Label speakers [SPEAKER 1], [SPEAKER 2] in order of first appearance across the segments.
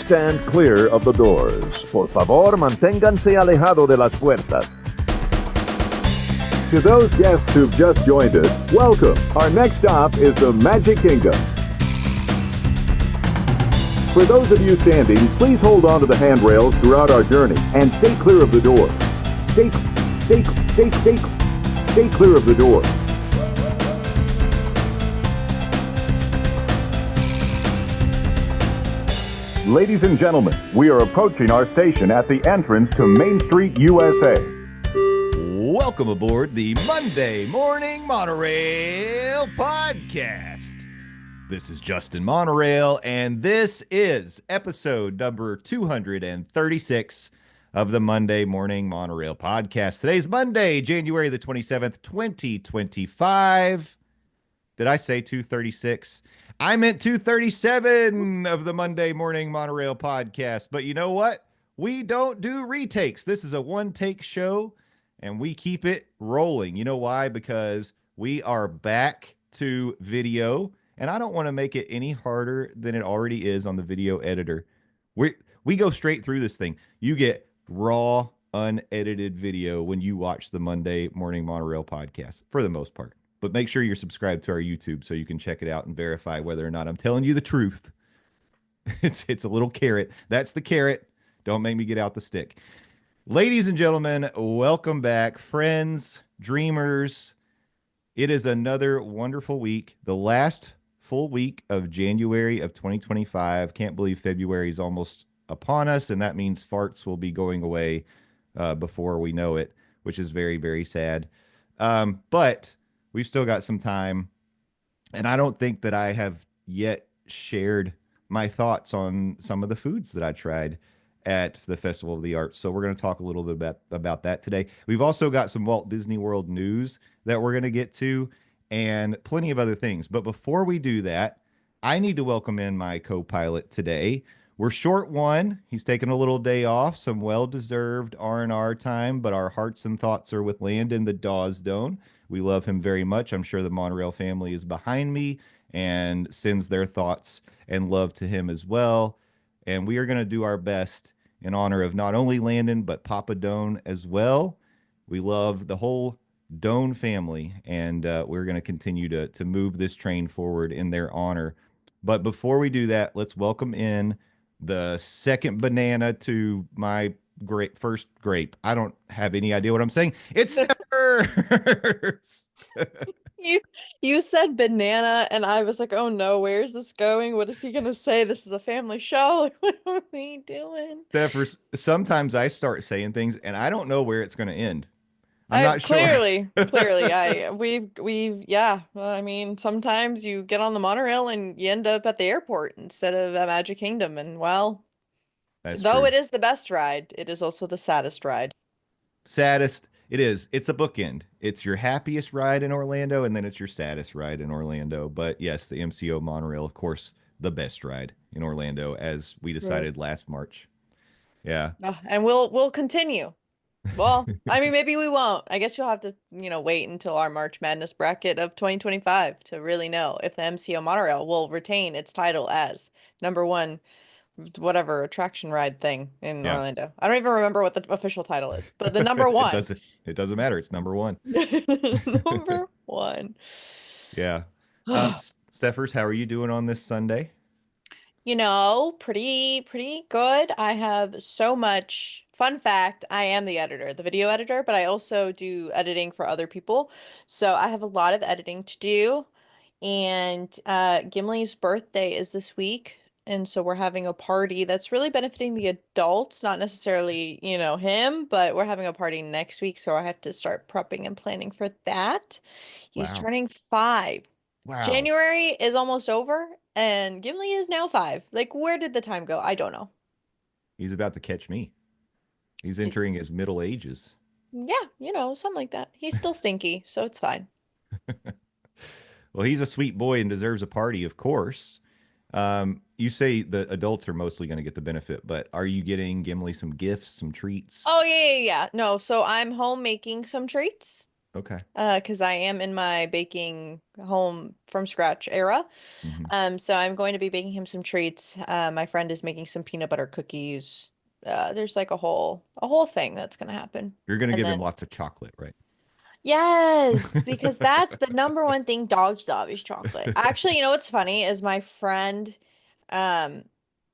[SPEAKER 1] stand clear of the doors. Por favor, manténganse alejado de las puertas. To those guests who've just joined us, welcome. Our next stop is the Magic Kingdom. For those of you standing, please hold on to the handrails throughout our journey and stay clear of the doors. Stay clear of the doors. Ladies and gentlemen, we are approaching our station at the entrance to Main Street, USA.
[SPEAKER 2] Welcome aboard the Monday Morning Monorail Podcast. This is Justin Monorail, and this is episode number 236 of the Monday Morning Monorail Podcast. Today's Monday, January the 27th, 2025. Did I say 236? I meant 237 of the Monday Morning Monorail Podcast. But you know what? We don't do retakes. This is a one-take show, and we keep it rolling. You know why? Because we are back to video, and I don't want to make it any harder than it already is on the video editor. We go straight through this thing. You get raw, unedited video when you watch the Monday Morning Monorail Podcast, for the most part. But make sure you're subscribed to our YouTube so you can check it out and verify whether or not I'm telling you the truth. It's a little carrot. That's the carrot. Don't make me get out the stick. Ladies and gentlemen, welcome back. Friends, dreamers. It is another wonderful week. The last full week of January of 2025. Can't believe February is almost upon us, and that means farts will be going away before we know it, which is very, very sad. But we've still got some time, and I don't think that I have yet shared my thoughts on some of the foods that I tried at the Festival of the Arts. So we're going to talk a little bit about that today. We've also got some Walt Disney World news that we're going to get to and plenty of other things. But before we do that, I need to welcome in my co-pilot today. We're short one. He's taking a little day off, some well-deserved R&R time, but our hearts and thoughts are with Landon the Dawsdone. We love him very much. I'm sure the Monorail family is behind me and sends their thoughts and love to him as well. And we are going to do our best in honor of not only Landon, but Papa Doan as well. We love the whole Doan family, and we're going to continue to move this train forward in their honor. But before we do that, let's welcome in the second banana to my first grape. I don't have any idea what I'm saying. It's Stephers.
[SPEAKER 3] You said banana, and I was like, oh no, where's this going? What is he gonna say? This is a family show. Like, what are we doing?
[SPEAKER 2] Stephers, sometimes I start saying things and I don't know where it's gonna end. I'm not
[SPEAKER 3] clearly,
[SPEAKER 2] sure.
[SPEAKER 3] Yeah. Well, I mean, sometimes you get on the monorail and you end up at the airport instead of at Magic Kingdom. And well,
[SPEAKER 2] That's
[SPEAKER 3] though
[SPEAKER 2] true.
[SPEAKER 3] it is the best ride, it is also the saddest ride.
[SPEAKER 2] Saddest. It is. It's a bookend. It's your happiest ride in Orlando, and then it's your saddest ride in Orlando. But yes, the MCO monorail, of course, the best ride in Orlando, as we decided last March. Yeah.
[SPEAKER 3] And we'll continue. Well, I mean, maybe we won't. I guess you'll have to, wait until our March Madness bracket of 2025 to really know if the MCO monorail will retain its title as number one, whatever attraction ride thing in Orlando. I don't even remember what the official title is, but the number one.
[SPEAKER 2] It doesn't matter. It's number one.
[SPEAKER 3] Number one.
[SPEAKER 2] Yeah. Stephers, how are you doing on this Sunday?
[SPEAKER 3] Pretty good. I have so much. Fun fact, I am the editor, the video editor, but I also do editing for other people. So I have a lot of editing to do. And Gimli's birthday is this week. And so we're having a party that's really benefiting the adults, not necessarily, him, but we're having a party next week. So I have to start prepping and planning for that. He's turning 5.
[SPEAKER 2] Wow.
[SPEAKER 3] January is almost over and Gimli is now 5. Like, where did the time go? I don't know.
[SPEAKER 2] He's about to catch me. He's entering his middle ages.
[SPEAKER 3] Yeah, something like that. He's still stinky, so it's fine.
[SPEAKER 2] Well, he's a sweet boy and deserves a party, of course. You say the adults are mostly going to get the benefit, but are you getting Gimli some gifts, some treats?
[SPEAKER 3] Oh, yeah. No, so I'm home making some treats.
[SPEAKER 2] Okay.
[SPEAKER 3] Because I am in my baking home from scratch era.
[SPEAKER 2] Hmm.
[SPEAKER 3] So I'm going to be baking him some treats. My friend is making some peanut butter cookies. There's like a whole thing that's gonna happen.
[SPEAKER 2] You're going to
[SPEAKER 3] And
[SPEAKER 2] give him
[SPEAKER 3] then
[SPEAKER 2] lots of chocolate, right?
[SPEAKER 3] yes, because that's the number one thing dogs love is chocolate. Actually, you know what's funny is my friend um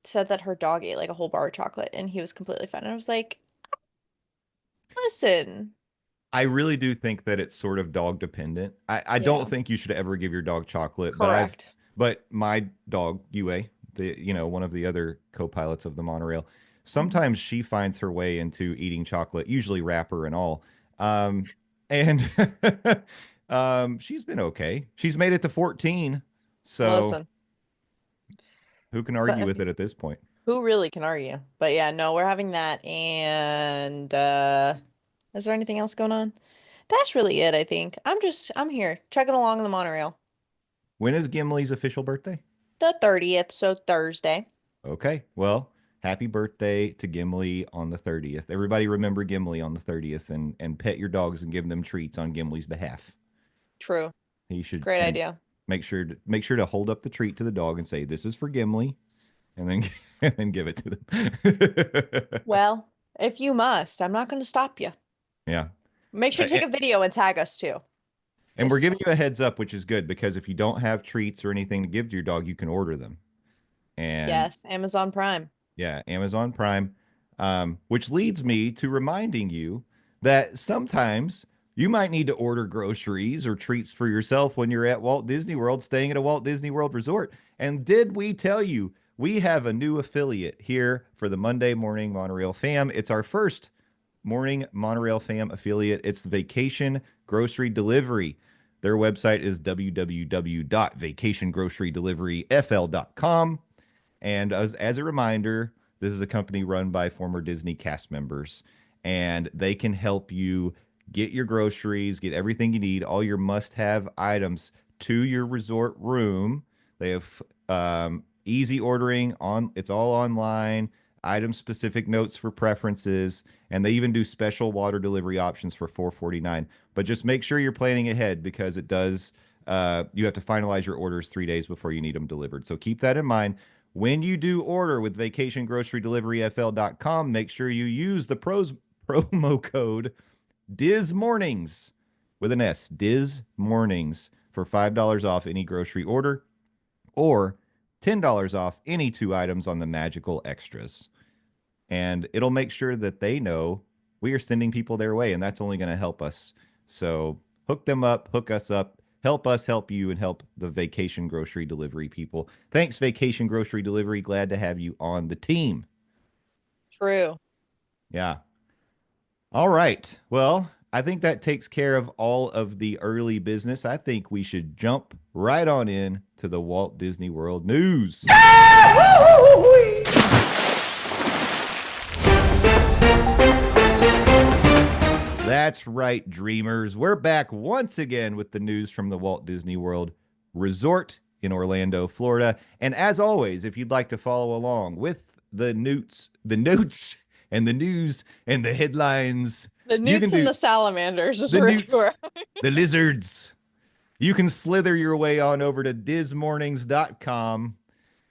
[SPEAKER 3] said that her dog ate like a whole bar of chocolate and he was completely fine. And I was like, listen,
[SPEAKER 2] I really do think that it's sort of dog dependent. I don't
[SPEAKER 3] yeah,
[SPEAKER 2] think you should ever give your dog chocolate,
[SPEAKER 3] correct.
[SPEAKER 2] but my dog, Yue, one of the other co-pilots of the monorail,
[SPEAKER 3] Mhm.
[SPEAKER 2] sometimes she finds her way into eating chocolate, usually wrapper and all. And she's been okay. She's made it to 14. So
[SPEAKER 3] Listen,
[SPEAKER 2] who can
[SPEAKER 3] so
[SPEAKER 2] argue
[SPEAKER 3] if
[SPEAKER 2] with it at this point?
[SPEAKER 3] who really can argue? But yeah, no, we're having that. And is there anything else going on? That's really it, I think. I'm here, chugging along the monorail.
[SPEAKER 2] When is Gimli's official birthday?
[SPEAKER 3] The 30th, so Thursday.
[SPEAKER 2] Okay. Well, happy birthday to Gimli on the 30th. Everybody remember Gimli on the 30th and pet your dogs and give them treats on Gimli's behalf.
[SPEAKER 3] True.
[SPEAKER 2] He should
[SPEAKER 3] Great
[SPEAKER 2] and
[SPEAKER 3] idea.
[SPEAKER 2] make sure to hold up the treat to the dog and say, "This is for Gimli," and then and then give it to them.
[SPEAKER 3] Well, if you must, I'm not going to stop you.
[SPEAKER 2] Yeah.
[SPEAKER 3] Make sure to take
[SPEAKER 2] And,
[SPEAKER 3] a video and tag us too.
[SPEAKER 2] and we're
[SPEAKER 3] Just
[SPEAKER 2] giving you a heads up, which is good because if you don't have treats or anything to give to your dog, you can order them. And
[SPEAKER 3] yes, Amazon Prime.
[SPEAKER 2] yeah, Amazon Prime, which leads me to reminding you that sometimes you might need to order groceries or treats for yourself when you're at Walt Disney World, staying at a Walt Disney World resort. And did we tell you we have a new affiliate here for the Monday Morning Monorail fam? It's our first Morning Monorail fam affiliate. It's the Vacation Grocery Delivery. Their website is www.vacationgrocerydeliveryfl.com. And as a reminder, this is a company run by former Disney cast members, and they can help you get your groceries, get everything you need, all your must-have items to your resort room. They have easy ordering on; it's all online. Item-specific notes for preferences, and they even do special water delivery options for $4.49. But just make sure you're planning ahead because it does. You have to finalize your orders 3 days before you need them delivered. So keep that in mind. When you do order with vacationgrocerydeliveryfl.com, make sure you use the promo code DISMORNINGS with an S, DISMORNINGS, for $5 off any grocery order or $10 off any 2 items on the magical extras. And it'll make sure that they know we are sending people their way, and that's only going to help us. So hook them up, hook us up, help us help you, and help the Vacation Grocery Delivery people. Thanks, Vacation Grocery Delivery. Glad to have you on the team.
[SPEAKER 3] True.
[SPEAKER 2] Yeah. All right. Well, I think that takes care of all of the early business. I think we should jump right on in to the Walt Disney World news. That's right, dreamers. We're back once again with the news from the Walt Disney World Resort in Orlando, Florida. And as always, if you'd like to follow along with the notes and the news and the headlines,
[SPEAKER 3] The
[SPEAKER 2] you can
[SPEAKER 3] newts and
[SPEAKER 2] do
[SPEAKER 3] the salamanders is
[SPEAKER 2] the
[SPEAKER 3] where you were.
[SPEAKER 2] newts, the lizards. You can slither your way on over to dismornings.com.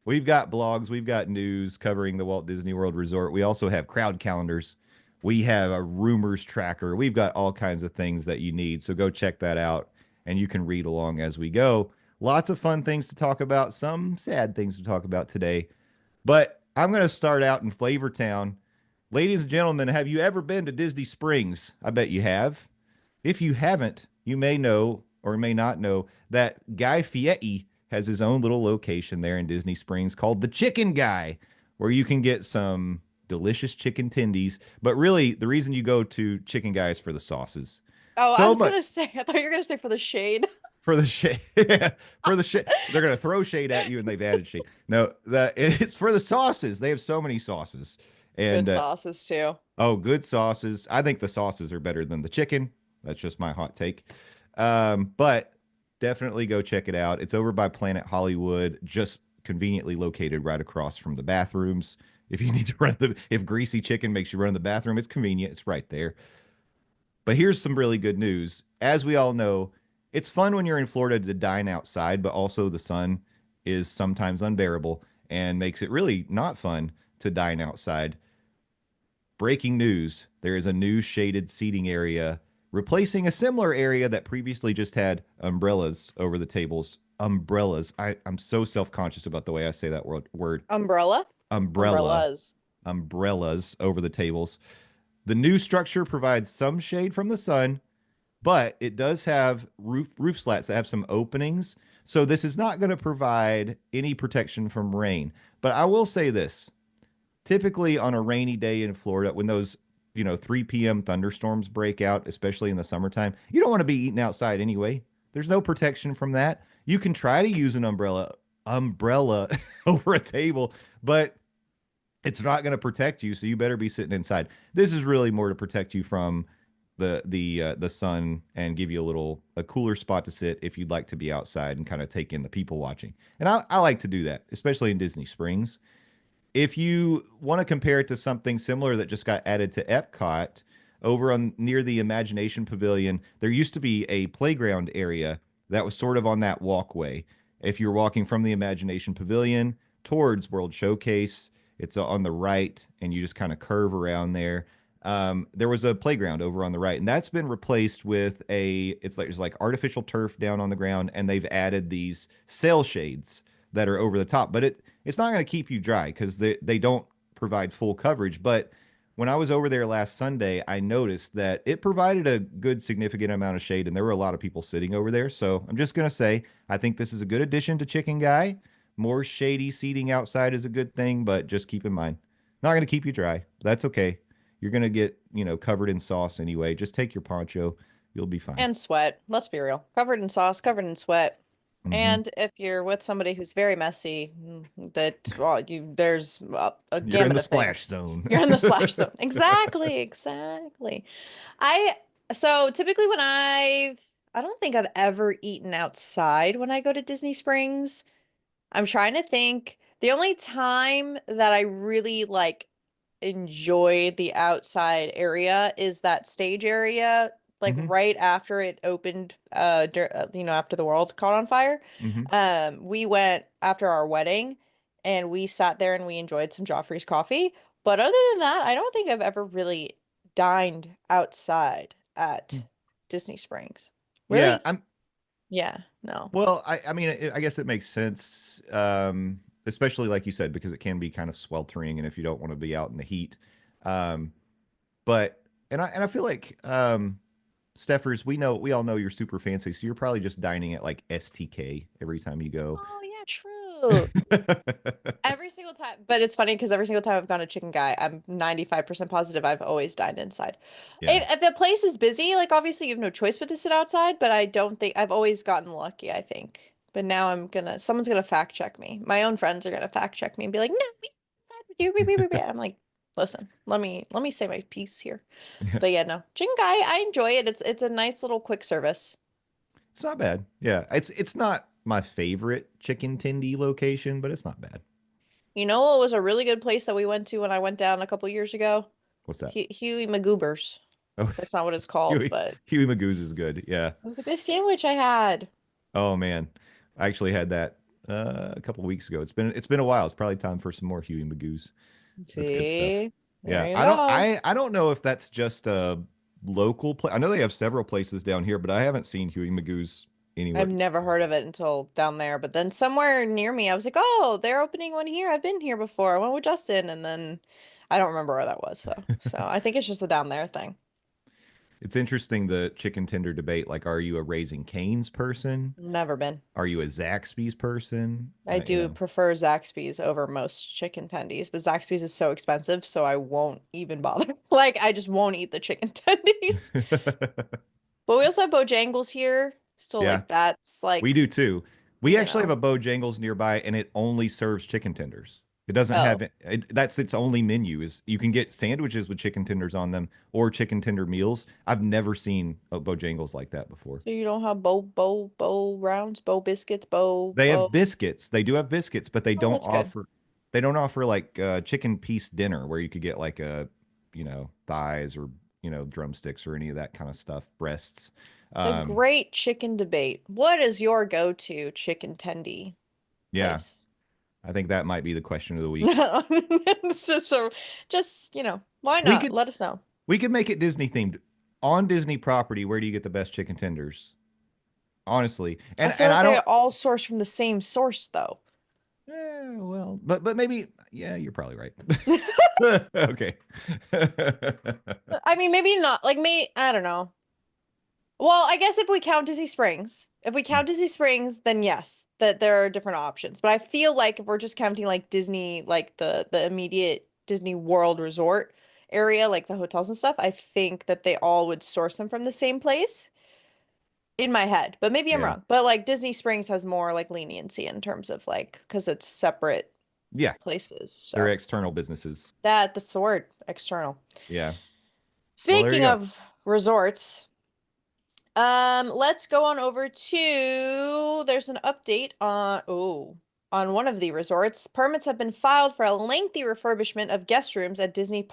[SPEAKER 2] We've got blogs, we've got news covering the Walt Disney World Resort. We also have crowd calendars. We have a rumors tracker. We've got all kinds of things that you need. So go check that out and you can read along as we go. Lots of fun things to talk about, some sad things to talk about today. But I'm going to start out in Flavortown. Ladies and gentlemen, have you ever been to Disney Springs? I bet you have. If you haven't, you may know or may not know that Guy Fieri has his own little location there in Disney Springs called the Chicken Guy, where you can get some delicious chicken tendies. But really, the reason you go to Chicken Guy is for the sauces.
[SPEAKER 3] Oh, I
[SPEAKER 2] So
[SPEAKER 3] was
[SPEAKER 2] much
[SPEAKER 3] gonna say, I thought you were gonna say for the shade.
[SPEAKER 2] for the shade. For the shade. They're going to throw shade at you and they've added shade. No, it's for the sauces. They have so many sauces. And
[SPEAKER 3] Good sauces too.
[SPEAKER 2] oh, good sauces. I think the sauces are better than the chicken. That's just my hot take. But definitely go check it out. It's over by Planet Hollywood, just conveniently located right across from the bathrooms. If you need to if greasy chicken makes you run to the bathroom, it's convenient. It's right there. But here's some really good news. As we all know, it's fun when you're in Florida to dine outside, but also the sun is sometimes unbearable and makes it really not fun to dine outside. Breaking news, there is a new shaded seating area replacing a similar area that previously just had umbrellas over the tables. Umbrellas. I'm so self-conscious about the way I say that word.
[SPEAKER 3] Umbrella?
[SPEAKER 2] Umbrella.
[SPEAKER 3] Umbrellas.
[SPEAKER 2] Umbrellas over the tables. The new structure provides some shade from the sun, but it does have roof slats that have some openings. So this is not going to provide any protection from rain. But I will say this. Typically on a rainy day in Florida, when those, 3 p.m. thunderstorms break out, especially in the summertime, you don't want to be eating outside anyway. There's no protection from that. You can try to use an umbrella over a table, but it's not going to protect you, so you better be sitting inside. This is really more to protect you from the sun and give you a cooler spot to sit if you'd like to be outside and kind of take in the people watching. And I like to do that, especially in Disney Springs. If you want to compare it to something similar that just got added to Epcot, over on near the Imagination Pavilion, there used to be a playground area that was sort of on that walkway. If you're walking from the Imagination Pavilion towards World Showcase, it's on the right, and you just kind of curve around there. There was a playground over on the right, and that's been replaced with it's like artificial turf down on the ground, and they've added these sail shades that are over the top. But it's not going to keep you dry because they don't provide full coverage. But when I was over there last Sunday, I noticed that it provided a good significant amount of shade, and there were a lot of people sitting over there. So I'm just going to say, I think this is a good addition to Chicken Guy. More shady seating outside is a good thing, but just keep in mind, not going to keep you dry. That's okay. You're going to get, covered in sauce anyway. Just take your poncho. You'll be fine.
[SPEAKER 3] And sweat. Let's be real. Covered in sauce, covered in sweat.
[SPEAKER 2] Mm-hmm.
[SPEAKER 3] And if you're with somebody who's very messy, there's a
[SPEAKER 2] You're in
[SPEAKER 3] gamut
[SPEAKER 2] the
[SPEAKER 3] of
[SPEAKER 2] splash
[SPEAKER 3] things.
[SPEAKER 2] zone.
[SPEAKER 3] You're in the splash zone. Exactly, exactly. So typically I don't think I've ever eaten outside when I go to Disney Springs. I'm trying to think. The only time that I really enjoy the outside area is that stage area, like
[SPEAKER 2] Mm-hmm.
[SPEAKER 3] right after it opened, after the world caught on fire.
[SPEAKER 2] Mm-hmm.
[SPEAKER 3] We went after our wedding and we sat there and we enjoyed some Joffrey's coffee. But other than that, I don't think I've ever really dined outside at Disney Springs.
[SPEAKER 2] Yeah,
[SPEAKER 3] Really? Yeah, no.
[SPEAKER 2] well, I mean, I guess it makes sense, especially like you said, because it can be kind of sweltering, and if you don't want to be out in the heat, um, but and I feel like Steffers, we all know you're super fancy, so you're probably just dining at like STK every time you go.
[SPEAKER 3] Oh, yeah, true. Every single time, but it's funny because every single time I've gone to Chicken Guy, I'm 95% positive I've always dined inside.
[SPEAKER 2] Yeah.
[SPEAKER 3] If the place is busy, like obviously you have no choice but to sit outside, but I don't think I've always gotten lucky, I think. But now someone's gonna fact check me. My own friends are gonna fact check me and be like, "No, we inside with you." I'm like, "Listen, let me say my piece here." But yeah, no. Chicken Guy, I enjoy it. It's a nice little quick service.
[SPEAKER 2] It's not bad. Yeah, it's not my favorite chicken tendy location, but it's not bad.
[SPEAKER 3] You know what was a really good place that we went to when I went down a couple years ago?
[SPEAKER 2] What's that?
[SPEAKER 3] Huey Magoobers.
[SPEAKER 2] Oh,
[SPEAKER 3] That's not what it's called, but
[SPEAKER 2] Huey Magoo's is good. Yeah.
[SPEAKER 3] it was a good sandwich I had.
[SPEAKER 2] Oh man, I actually had that a couple weeks ago. It's been a while. It's probably time for some more Huey Magoo's. That's good stuff.
[SPEAKER 3] See? There
[SPEAKER 2] Yeah,
[SPEAKER 3] you
[SPEAKER 2] I don't
[SPEAKER 3] go.
[SPEAKER 2] I don't know if that's just a local place. I know they have several places down here, but I haven't seen Huey Magoo's anywhere.
[SPEAKER 3] I've never heard of it until down there, but then somewhere near me, I was like, "Oh, they're opening one here. I've been here before. I went with Justin," and then I don't remember where that was. So I think it's just a down there thing.
[SPEAKER 2] It's interesting the chicken tender debate. Like, are you a Raising Cane's person?
[SPEAKER 3] Never been.
[SPEAKER 2] Are you a Zaxby's person?
[SPEAKER 3] I do prefer Zaxby's over most chicken tendies, but Zaxby's is so expensive, so I won't even bother. Like, I just won't eat the chicken tendies. But we also have Bojangles here. So
[SPEAKER 2] Yeah,
[SPEAKER 3] like that's like,
[SPEAKER 2] we do too. We
[SPEAKER 3] you
[SPEAKER 2] actually have
[SPEAKER 3] know.
[SPEAKER 2] a Bojangles nearby, and it only serves chicken tenders. It doesn't have
[SPEAKER 3] Oh,
[SPEAKER 2] that's its only menu is you can get sandwiches with chicken tenders on them or chicken tender meals. I've never seen a Bojangles like that before.
[SPEAKER 3] so you don't have bow rounds, bow biscuits,
[SPEAKER 2] They have
[SPEAKER 3] bow.
[SPEAKER 2] biscuits. They do have biscuits, but
[SPEAKER 3] Oh, that's good.
[SPEAKER 2] they don't offer like chicken piece dinner where you could get like thighs or drumsticks or any of that kind of stuff, breasts.
[SPEAKER 3] The
[SPEAKER 2] Um,
[SPEAKER 3] great chicken debate. What is your go-to chicken tendy
[SPEAKER 2] yeah,
[SPEAKER 3] place?
[SPEAKER 2] I think that might be the question of the week.
[SPEAKER 3] So just, why
[SPEAKER 2] We
[SPEAKER 3] not?
[SPEAKER 2] could
[SPEAKER 3] Let us know.
[SPEAKER 2] we could make it Disney themed. On Disney property, where do you get the best chicken tenders? Honestly.
[SPEAKER 3] I
[SPEAKER 2] And
[SPEAKER 3] feel
[SPEAKER 2] and
[SPEAKER 3] like
[SPEAKER 2] I
[SPEAKER 3] they
[SPEAKER 2] don't
[SPEAKER 3] all source from the same source, though.
[SPEAKER 2] well, but maybe yeah, you're probably right. Okay.
[SPEAKER 3] I mean, maybe not. Like, I don't know. Well, I guess if we count Disney Springs, then yes, that there are different options. But I feel like if we're just counting like Disney, like the immediate Disney World resort area, like the hotels and stuff, I think that they all would source them from the same place in my head. But maybe I'm
[SPEAKER 2] Yeah.
[SPEAKER 3] wrong. But like Disney Springs has more like leniency in terms of like because it's separate
[SPEAKER 2] Yeah,
[SPEAKER 3] places.
[SPEAKER 2] they're
[SPEAKER 3] So
[SPEAKER 2] external businesses.
[SPEAKER 3] that the sword external.
[SPEAKER 2] Yeah. Well, there you
[SPEAKER 3] Speaking
[SPEAKER 2] go.
[SPEAKER 3] of resorts. Let's go on over to there's an update on one of the resorts. Permits have been filed for a lengthy refurbishment of guest rooms at Disney's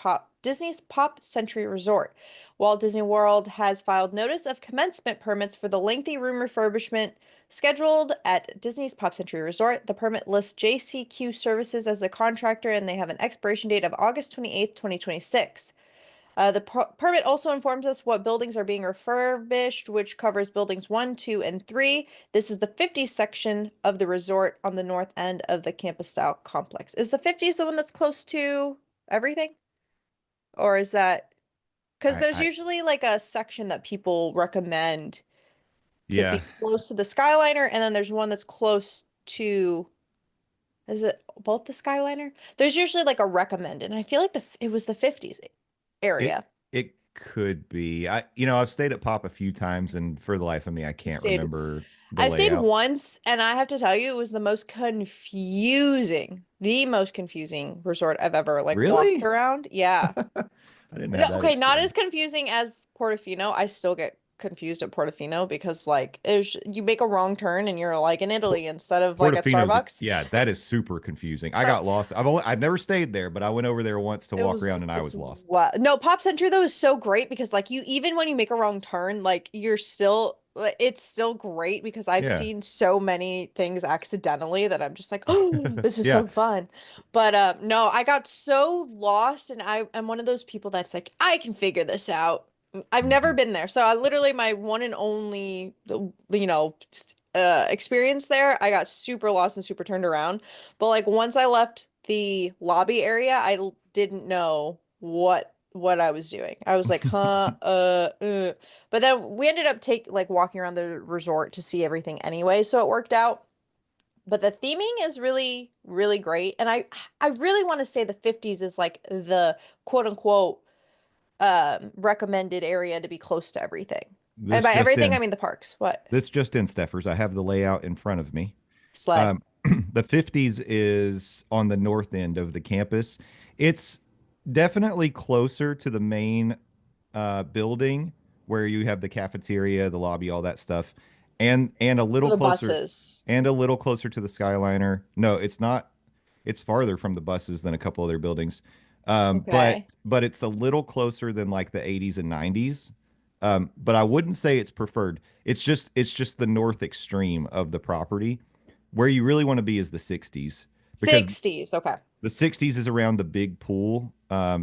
[SPEAKER 3] Pop Century Resort. Walt Disney World has filed notice of commencement permits for the lengthy room refurbishment scheduled at Disney's Pop Century Resort. The permit lists JCQ Services as the contractor and they have an expiration date of August 28th, 2026. The permit also informs us what buildings are being refurbished, which covers buildings 1, 2, and 3. This is the 50s section of the resort on the north end of the campus style complex. Is the 50s the one that's close to everything? Or is that because
[SPEAKER 2] I,
[SPEAKER 3] there's
[SPEAKER 2] I
[SPEAKER 3] usually like a section that people recommend to
[SPEAKER 2] yeah.
[SPEAKER 3] be close to the Skyliner, and then there's one that's close to, is it both the Skyliner? There's usually like a recommended, and I feel like it was the 50s
[SPEAKER 2] It
[SPEAKER 3] area.
[SPEAKER 2] it could be. I've stayed at Pop a few times and for the life of me I
[SPEAKER 3] You
[SPEAKER 2] can't
[SPEAKER 3] stayed
[SPEAKER 2] remember the
[SPEAKER 3] I've stayed
[SPEAKER 2] layout.
[SPEAKER 3] once, and I have to tell you, it was the most confusing resort I've ever like walked
[SPEAKER 2] Really?
[SPEAKER 3] around. Yeah.
[SPEAKER 2] I didn't
[SPEAKER 3] No,
[SPEAKER 2] have that
[SPEAKER 3] okay, not as
[SPEAKER 2] experience.
[SPEAKER 3] confusing as Portofino. I still get confused at Portofino because like you make a wrong turn and you're like in
[SPEAKER 2] Por-
[SPEAKER 3] Italy instead of like at
[SPEAKER 2] Portofino's,
[SPEAKER 3] Starbucks.
[SPEAKER 2] yeah, that is super confusing. I got lost. I've never stayed there, but I went over there once to walk around and I
[SPEAKER 3] It's
[SPEAKER 2] was lost.
[SPEAKER 3] no, Pop Century though is so great because like even when you make a wrong turn, like it's still great because I've
[SPEAKER 2] Yeah.
[SPEAKER 3] seen so many things accidentally that I'm just like, oh, this is
[SPEAKER 2] Yeah.
[SPEAKER 3] so fun. But no, I got so lost and I'm one of those people that's like, I can figure this out. I've never
[SPEAKER 2] Mhm.
[SPEAKER 3] been there. So I literally my one and only experience there, I got super lost and super turned around. But like once I left the lobby area, didn't know what I was doing. I was like, huh, But then we ended up walking around the resort to see everything anyway, so it worked out. But the theming is really, really great. And I really want to say the 50s is like the quote unquote recommended area to be close to everything. And
[SPEAKER 2] This
[SPEAKER 3] by
[SPEAKER 2] just
[SPEAKER 3] everything, I
[SPEAKER 2] in.
[SPEAKER 3] mean the parks. What?
[SPEAKER 2] This just in, Steffers. I have the layout in front of me.
[SPEAKER 3] Slay.
[SPEAKER 2] Um, the 50s is on the north end of the campus. It's definitely closer to the main building where you have the cafeteria, the lobby, all that stuff, and a
[SPEAKER 3] For
[SPEAKER 2] little
[SPEAKER 3] the
[SPEAKER 2] closer
[SPEAKER 3] buses.
[SPEAKER 2] to the Skyliner. No, it's not. It's farther from the buses than a couple other buildings, but
[SPEAKER 3] Okay.
[SPEAKER 2] it's a little closer than like the 80s and 90s. But I wouldn't say it's preferred. It's just the north extreme of the property. Where you really want to be is the 60s because
[SPEAKER 3] 60s. Okay.
[SPEAKER 2] the 60s is around the big pool.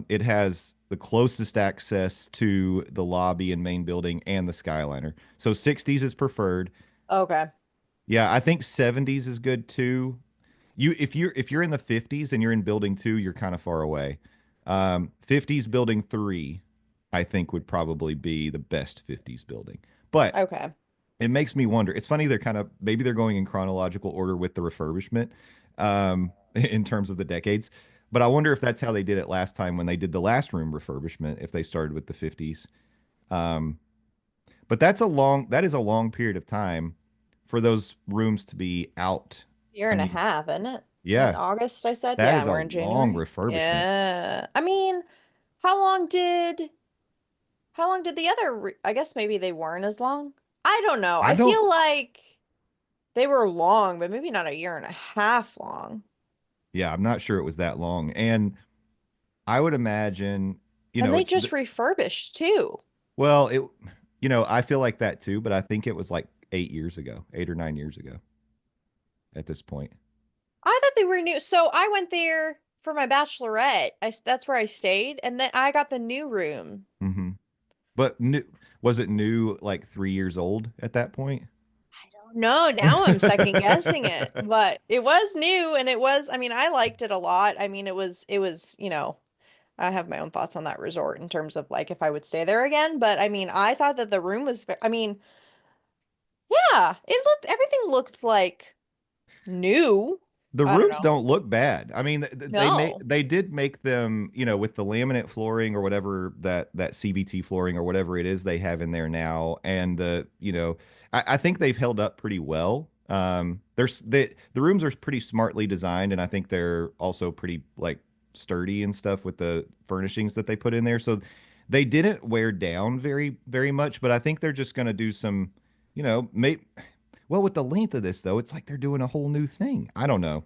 [SPEAKER 2] It has the closest access to the lobby and main building and the Skyliner. So 60s is preferred.
[SPEAKER 3] Okay.
[SPEAKER 2] Yeah, I think 70s is good too. If you're in the 50s and you're in building 2, you're kind of far away. 50s building 3, I think would probably be the best 50s building. But
[SPEAKER 3] Okay.
[SPEAKER 2] it makes me wonder. It's funny they're kind of maybe they're going in chronological order with the refurbishment in terms of the decades. But I wonder if that's how they did it last time when they did the last room refurbishment, if they started with the 50s. Um, but that is a long period of time for those rooms to be out.
[SPEAKER 3] Year
[SPEAKER 2] I
[SPEAKER 3] and a
[SPEAKER 2] mean,
[SPEAKER 3] half, isn't it? In
[SPEAKER 2] yeah,
[SPEAKER 3] August, I said.
[SPEAKER 2] that
[SPEAKER 3] Yeah,
[SPEAKER 2] is
[SPEAKER 3] and
[SPEAKER 2] a
[SPEAKER 3] we're in
[SPEAKER 2] long
[SPEAKER 3] January.
[SPEAKER 2] refurbishment.
[SPEAKER 3] Yeah. I mean, how long did how long did the other I guess maybe they weren't as long. I don't know.
[SPEAKER 2] I
[SPEAKER 3] I
[SPEAKER 2] don't
[SPEAKER 3] feel like they were long, but maybe not a year and a half long.
[SPEAKER 2] Yeah, I'm not sure it was that long. And I would imagine, you
[SPEAKER 3] And
[SPEAKER 2] know,
[SPEAKER 3] they
[SPEAKER 2] it's
[SPEAKER 3] just refurbished too.
[SPEAKER 2] well, I feel like that too, but I think it was like 8 years ago, 8 or 9 years ago at this point.
[SPEAKER 3] I thought they were new. So I went there for my bachelorette. That's where I stayed, and then I got the new room.
[SPEAKER 2] Hmm. But was it new like 3 years old at that point?
[SPEAKER 3] I don't know. Now I'm second guessing it, but it was new, and it was. I mean, I liked it a lot. I mean, it was. I have my own thoughts on that resort in terms of like if I would stay there again. But I mean, I thought that the room was. I mean, yeah, everything looked like new.
[SPEAKER 2] The
[SPEAKER 3] I don't
[SPEAKER 2] rooms
[SPEAKER 3] know.
[SPEAKER 2] don't look bad. I mean,
[SPEAKER 3] No.
[SPEAKER 2] they did make them, with the laminate flooring or whatever that CBT flooring or whatever it is they have in there now, and I think they've held up pretty well. The rooms are pretty smartly designed, and I think they're also pretty like sturdy and stuff with the furnishings that they put in there. So they didn't wear down very very much, but I think they're just going to do some, you know, may well, with the length of this, though, it's like they're doing a whole new thing. I don't know.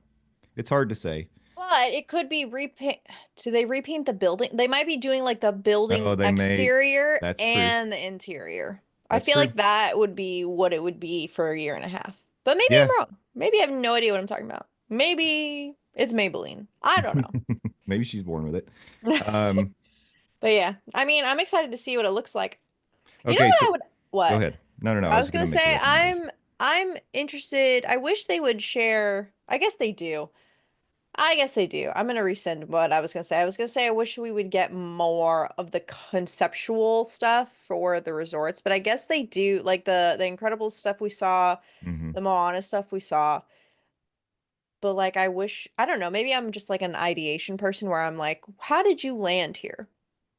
[SPEAKER 2] It's hard to say.
[SPEAKER 3] But it could be repaint. Do they repaint the building? They might be doing like the building
[SPEAKER 2] Oh, they may.
[SPEAKER 3] exterior
[SPEAKER 2] That's true.
[SPEAKER 3] and the interior. I
[SPEAKER 2] That's
[SPEAKER 3] feel
[SPEAKER 2] true.
[SPEAKER 3] like that would be what it would be for a year and a half. But maybe
[SPEAKER 2] Yeah.
[SPEAKER 3] I'm wrong. Maybe I have no idea what I'm talking about. Maybe it's Maybelline. I don't know.
[SPEAKER 2] Maybe she's born with it. Um,
[SPEAKER 3] But yeah, I mean, I'm excited to see what it looks like. You know
[SPEAKER 2] okay,
[SPEAKER 3] what
[SPEAKER 2] so
[SPEAKER 3] I would,
[SPEAKER 2] go
[SPEAKER 3] what?
[SPEAKER 2] ahead. No, no, no. I
[SPEAKER 3] I
[SPEAKER 2] was
[SPEAKER 3] was
[SPEAKER 2] gonna
[SPEAKER 3] gonna
[SPEAKER 2] make a
[SPEAKER 3] say
[SPEAKER 2] recommendation.
[SPEAKER 3] I'm interested. I wish they would share. I guess they do. I guess they do. I'm gonna resend what I was gonna say. I was gonna say I wish we would get more of the conceptual stuff for the resorts, but I guess they do. Like the incredible stuff we saw,
[SPEAKER 2] Hmm.
[SPEAKER 3] the Moana stuff we saw. But like I don't know, maybe I'm just like an ideation person where I'm like, how did you land here?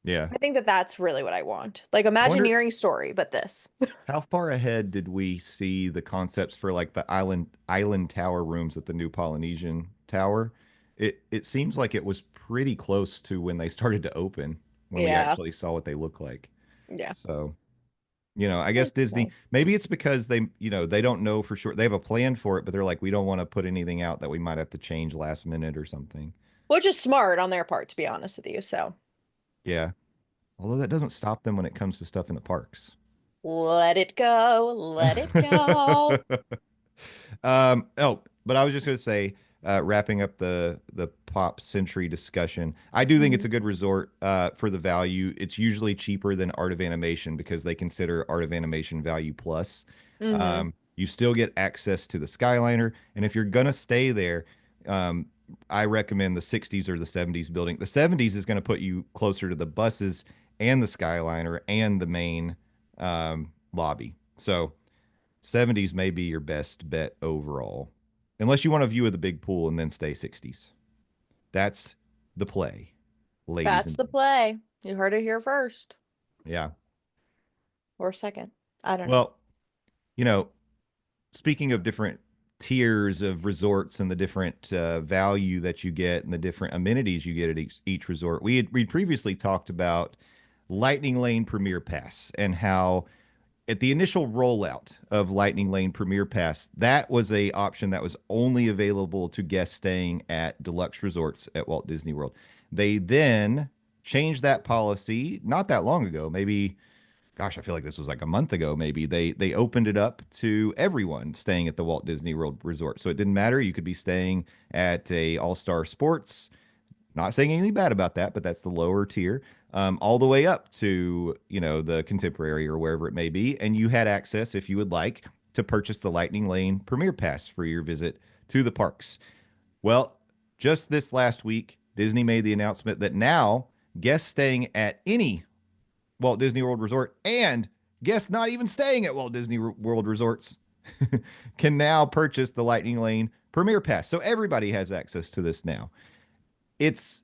[SPEAKER 2] Yeah.
[SPEAKER 3] I think that that's really what I want. Like
[SPEAKER 2] I wonder
[SPEAKER 3] Imagineering story, but this.
[SPEAKER 2] how far ahead did we see the concepts for like the island tower rooms at the new Polynesian Tower? It seems like it was pretty close to when they started to open, when we
[SPEAKER 3] Yeah.
[SPEAKER 2] actually saw what they look like.
[SPEAKER 3] Yeah.
[SPEAKER 2] So. I guess
[SPEAKER 3] That's
[SPEAKER 2] Disney,
[SPEAKER 3] nice.
[SPEAKER 2] maybe it's because they don't know for sure. They have a plan for it, but they're like, we don't want to put anything out that we might have to change last minute or something.
[SPEAKER 3] Which is smart on their part, to be honest with you. So
[SPEAKER 2] Yeah. Although that doesn't stop them when it comes to stuff in the parks.
[SPEAKER 3] let it go. Let it go.
[SPEAKER 2] But I was just going to say, wrapping up the Pop Century discussion, I do think it's
[SPEAKER 3] Mhm.
[SPEAKER 2] a good resort for the value. It's usually cheaper than Art of Animation because they consider Art of Animation value plus.
[SPEAKER 3] Hmm.
[SPEAKER 2] You still get access to the Skyliner, and if you're gonna stay there, um, I recommend the 60s or the 70s building. The 70s is going to put you closer to the buses and the Skyliner and the main lobby. So 70s may be your best bet overall, unless you want a view of the big pool and then stay 60s. That's the play, ladies
[SPEAKER 3] That's
[SPEAKER 2] and
[SPEAKER 3] the play. You heard it here first
[SPEAKER 2] yeah.
[SPEAKER 3] or second. I don't know.
[SPEAKER 2] Well, you know, speaking of different tiers of resorts and the different value that you get and the different amenities you get at each resort, we previously talked about Lightning Lane Premier Pass and how at the initial rollout of Lightning Lane Premier Pass, that was a option that was only available to guests staying at deluxe resorts at Walt Disney World. They then changed that policy not that long ago, maybe gosh, I feel like this was like a month ago maybe. They opened it up to everyone staying at the Walt Disney World Resort. So it didn't matter, you could be staying at a All-Star Sports, not saying anything bad about that, but that's the lower tier, all the way up to, the Contemporary or wherever it may be. And you had access, if you would like, to purchase the Lightning Lane Premier Pass for your visit to the parks. Well, just this last week, Disney made the announcement that now guests staying at any Walt Disney World Resort and guests not even staying at Walt Disney World Resorts can now purchase the Lightning Lane Premier Pass. So everybody has access to this now. It's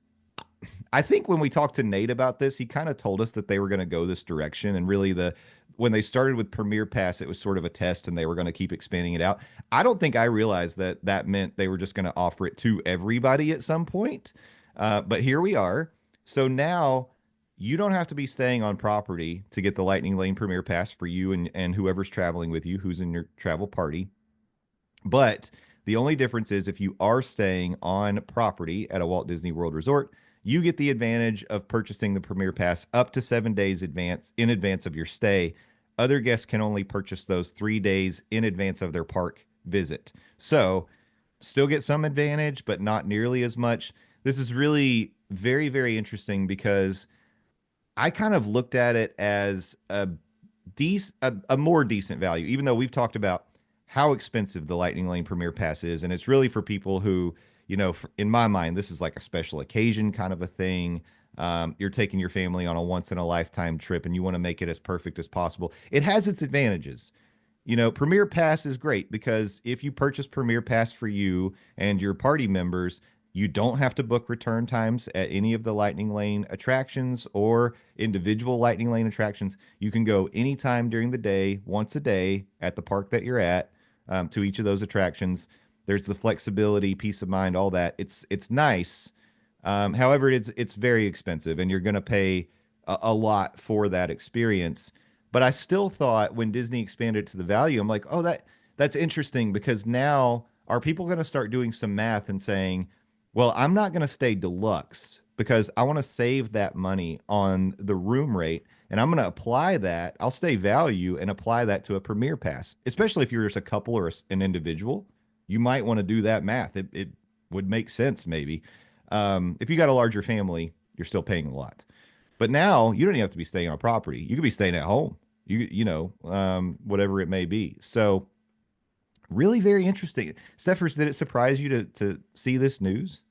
[SPEAKER 2] I think when we talked to Nate about this, he kind of told us that they were going to go this direction. And really, when they started with Premier Pass, it was sort of a test, and they were going to keep expanding it out. I don't think I realized that that meant they were just going to offer it to everybody at some point. But here we are. So now you don't have to be staying on property to get the Lightning Lane Premier Pass for you and whoever's traveling with you, who's in your travel party. But the only difference is if you are staying on property at a Walt Disney World Resort, you get the advantage of purchasing the Premier Pass up to 7 days in advance of your stay. Other guests can only purchase those 3 days in advance of their park visit. So still get some advantage, but not nearly as much. This is really very, very interesting because I kind of looked at it as a more decent value, even though we've talked about how expensive the Lightning Lane Premier Pass is, and it's really for people who, in my mind, this is like a special occasion kind of a thing. You're taking your family on a once in a lifetime trip, and you want to make it as perfect as possible. It has its advantages. Premier Pass is great because if you purchase Premier Pass for you and your party members, you don't have to book return times at any of the Lightning Lane attractions or individual Lightning Lane attractions. You can go anytime during the day, once a day at the park that you're at, to each of those attractions. There's the flexibility, peace of mind, all that. It's nice. However, it's very expensive, and you're going to pay a lot for that experience. But I still thought when Disney expanded to the value, I'm like, oh, that's interesting because now are people going to start doing some math and saying, well, I'm not going to stay deluxe because I want to save that money on the room rate, and I'm going to apply that. I'll stay value and apply that to a Premier Pass, especially if you're just a couple or an individual. You might want to do that math. It would make sense maybe. If you got a larger family, you're still paying a lot. But now you don't even have to be staying on property. You could be staying at home. Whatever it may be. So really very interesting. Steffers, did it surprise you to see this news?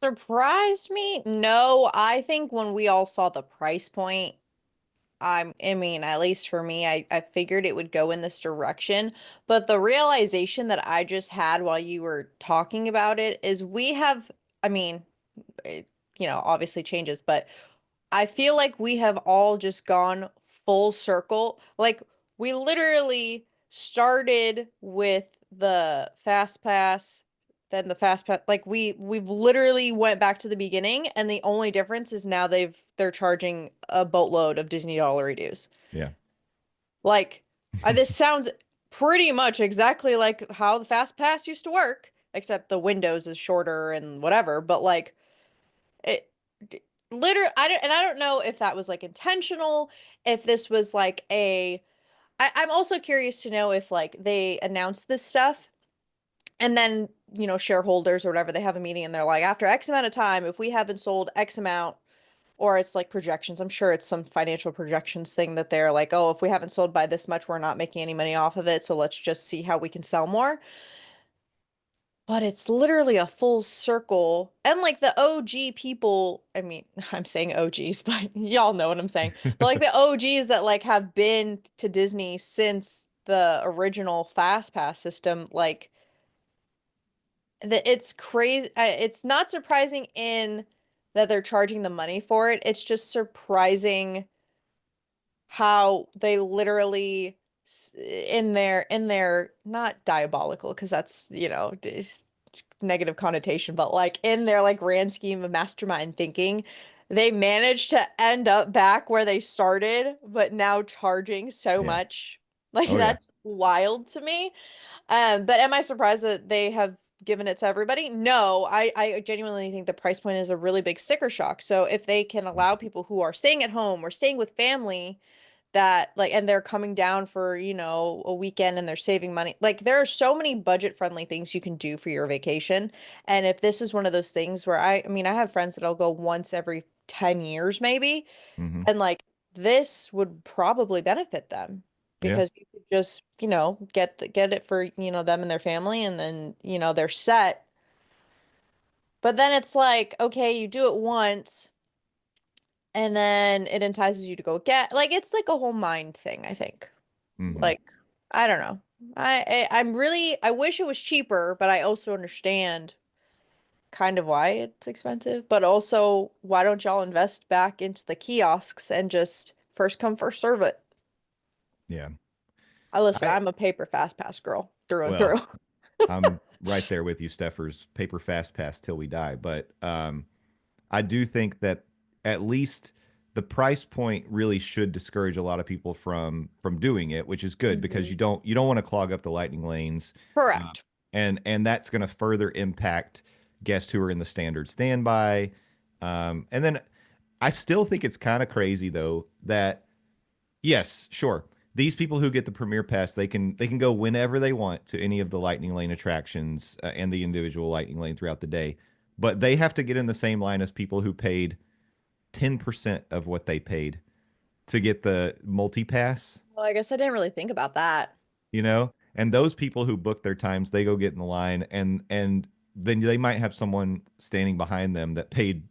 [SPEAKER 3] Surprised me? No, I think when we all saw the price point, I mean, at least for me, I figured it would go in this direction. But the realization that I just had while you were talking about it is we have, I mean, it, obviously changes, but I feel like we have all just gone full circle. Like we literally started with the fast pass, then the fast pass. Like we've literally went back to the beginning, and the only difference is now they're charging a boatload of Disney dollary dues.
[SPEAKER 2] Yeah.
[SPEAKER 3] Like this sounds pretty much exactly like how the fast pass used to work, except the windows is shorter and whatever. But like it literally, I don't know if that was like intentional, if this was like I'm also curious to know if like they announced this stuff and then, shareholders or whatever, they have a meeting and they're like, after X amount of time, if we haven't sold X amount, or it's like projections. I'm sure it's some financial projections thing that they're like, oh, if we haven't sold by this much, we're not making any money off of it. So let's just see how we can sell more. But it's literally a full circle. And like the OG people, I mean, I'm saying OGs, but y'all know what I'm saying. But like the OGs that like have been to Disney since the original Fast Pass system, like it's crazy. It's not surprising in that they're charging the money for it. It's just surprising how they literally in their not diabolical because that's negative connotation, but like in their like grand scheme of mastermind thinking, they managed to end up back where they started, but now charging so
[SPEAKER 2] Yeah.
[SPEAKER 3] much. Like
[SPEAKER 2] Oh, yeah.
[SPEAKER 3] that's wild to me. But am I surprised that they have given it to everybody? No, I genuinely think the price point is a really big sticker shock. So if they can allow people who are staying at home or staying with family that like and they're coming down for, a weekend and they're saving money. Like there are so many budget friendly things you can do for your vacation. And if this is one of those things where I mean, I have friends that'll go once every 10 years maybe,
[SPEAKER 2] Hmm.
[SPEAKER 3] and like this would probably benefit them
[SPEAKER 2] Yeah.
[SPEAKER 3] because you could just, get it for, them and their family and then, they're set. But then it's like, okay, you do it once and then it entices you to go get like it's like a whole mind thing, I think.
[SPEAKER 2] Hmm.
[SPEAKER 3] Like, I don't know. I wish it was cheaper, but I also understand kind of why it's expensive. But also, why don't y'all invest back into the kiosks and just first come, first serve it?
[SPEAKER 2] Yeah.
[SPEAKER 3] Listen,
[SPEAKER 2] I
[SPEAKER 3] I'm a paper fast pass girl through and
[SPEAKER 2] Well,
[SPEAKER 3] through.
[SPEAKER 2] I'm right there with you, Steffers. Paper fast pass till we die. But I do think that at least the price point really should discourage a lot of people from doing it, which is good because
[SPEAKER 3] Mhm.
[SPEAKER 2] you don't want to clog up the lightning lanes, uh,
[SPEAKER 3] Correct.
[SPEAKER 2] and that's going to further impact. guests who are in the standard standby. And then I still think it's kind of crazy though that yes, sure. These people who get the Premier Pass, they can go whenever they want to any of the Lightning Lane attractions and the individual Lightning Lane throughout the day, but they have to get in the same line as people who paid 10% of what they paid to get the multi pass,
[SPEAKER 3] Well, I guess I didn't really think about that.
[SPEAKER 2] you know? And those people who book their times, they go get in the line and then they might have someone standing behind them that paid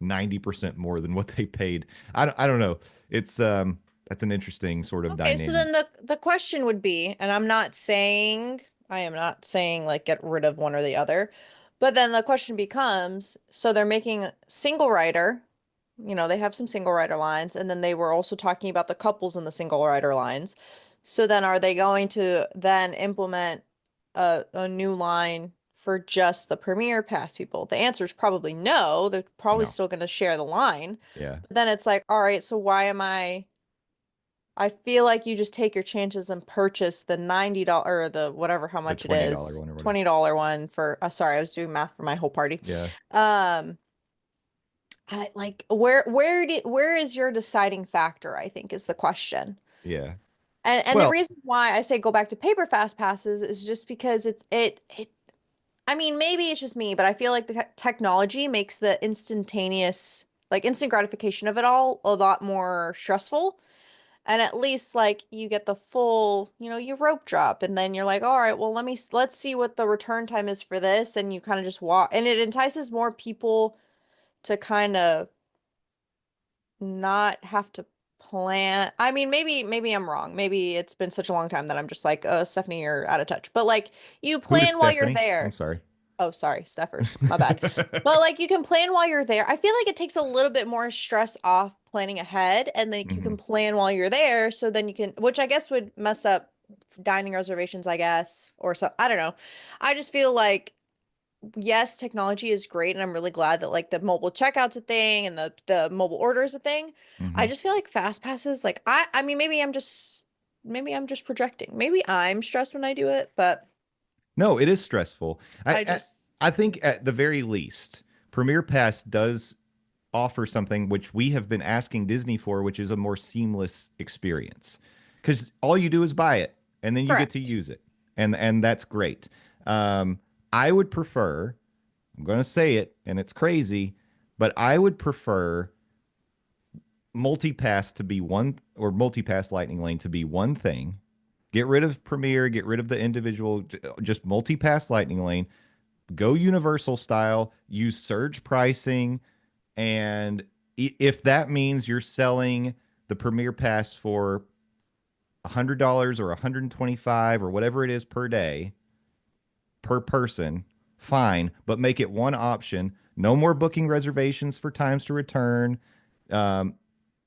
[SPEAKER 2] 90% more than what they paid. I don't know. It's that's an interesting sort of
[SPEAKER 3] Okay, so
[SPEAKER 2] dynamic.
[SPEAKER 3] then the question would be, and I am not saying like get rid of one or the other, but then the question becomes, so they're making single rider, they have some single rider lines, and then they were also talking about the couples in the single rider lines. So then are they going to then implement a new line for just the Premier Pass people? The answer is probably no. They're probably
[SPEAKER 2] No.
[SPEAKER 3] still going to share the line.
[SPEAKER 2] Yeah.
[SPEAKER 3] But then it's like, all right, so why am I feel like you just take your chances and purchase the $90 or the whatever how
[SPEAKER 2] The
[SPEAKER 3] much it
[SPEAKER 2] $20
[SPEAKER 3] is,
[SPEAKER 2] one or whatever.
[SPEAKER 3] $20 one for sorry, I was doing math for my whole party.
[SPEAKER 2] Yeah.
[SPEAKER 3] Um I like where is your deciding factor, I think is the question.
[SPEAKER 2] Yeah.
[SPEAKER 3] And the
[SPEAKER 2] Well,
[SPEAKER 3] reason why I say go back to paper fast passes is just because it I mean, maybe it's just me, but I feel like the technology makes the instantaneous, like instant gratification of it all a lot more stressful. And at least like you get the full, you rope drop and then you're like, all right, well, let's see what the return time is for this. And you kind of just walk and it entices more people to kind of not have to plan. I mean, maybe I'm wrong. Maybe it's been such a long time that I'm just like, Stephanie, you're out of touch. But like you
[SPEAKER 2] who is
[SPEAKER 3] plan while you're
[SPEAKER 2] Stephanie? I'm
[SPEAKER 3] there.
[SPEAKER 2] sorry.
[SPEAKER 3] Oh, sorry, Steffers. My bad. But like you can plan while you're there. I feel like it takes a little bit more stress off planning ahead and then you can
[SPEAKER 2] Mhm.
[SPEAKER 3] plan while you're there so then you can, which I guess would mess up dining reservations, I guess, or so. I don't know. I just feel like yes, technology is great and I'm really glad that like the mobile checkout's a thing and the mobile order is a thing. I
[SPEAKER 2] Mhm.
[SPEAKER 3] just feel like fast passes like I mean maybe I'm just projecting. Maybe I'm stressed when I do it, but
[SPEAKER 2] No, it is stressful. I,
[SPEAKER 3] I
[SPEAKER 2] I
[SPEAKER 3] just
[SPEAKER 2] I think at the very least, Premier Pass does offer something which we have been asking Disney for, which is a more seamless experience. Because all you do is buy it and then you get to
[SPEAKER 3] correct.
[SPEAKER 2] use it. And that's great. Um, I would prefer, I'm gonna say it, and it's crazy, but I would prefer multipass to be one or multipass lightning lane to be one thing. Get rid of Premier, get rid of the individual, just multipass lightning lane, go universal style, use surge pricing, and if that means you're selling the Premier Pass for $100 or 125 or whatever it is per day per person, fine, but make it one option. No more booking reservations for times to return. Um,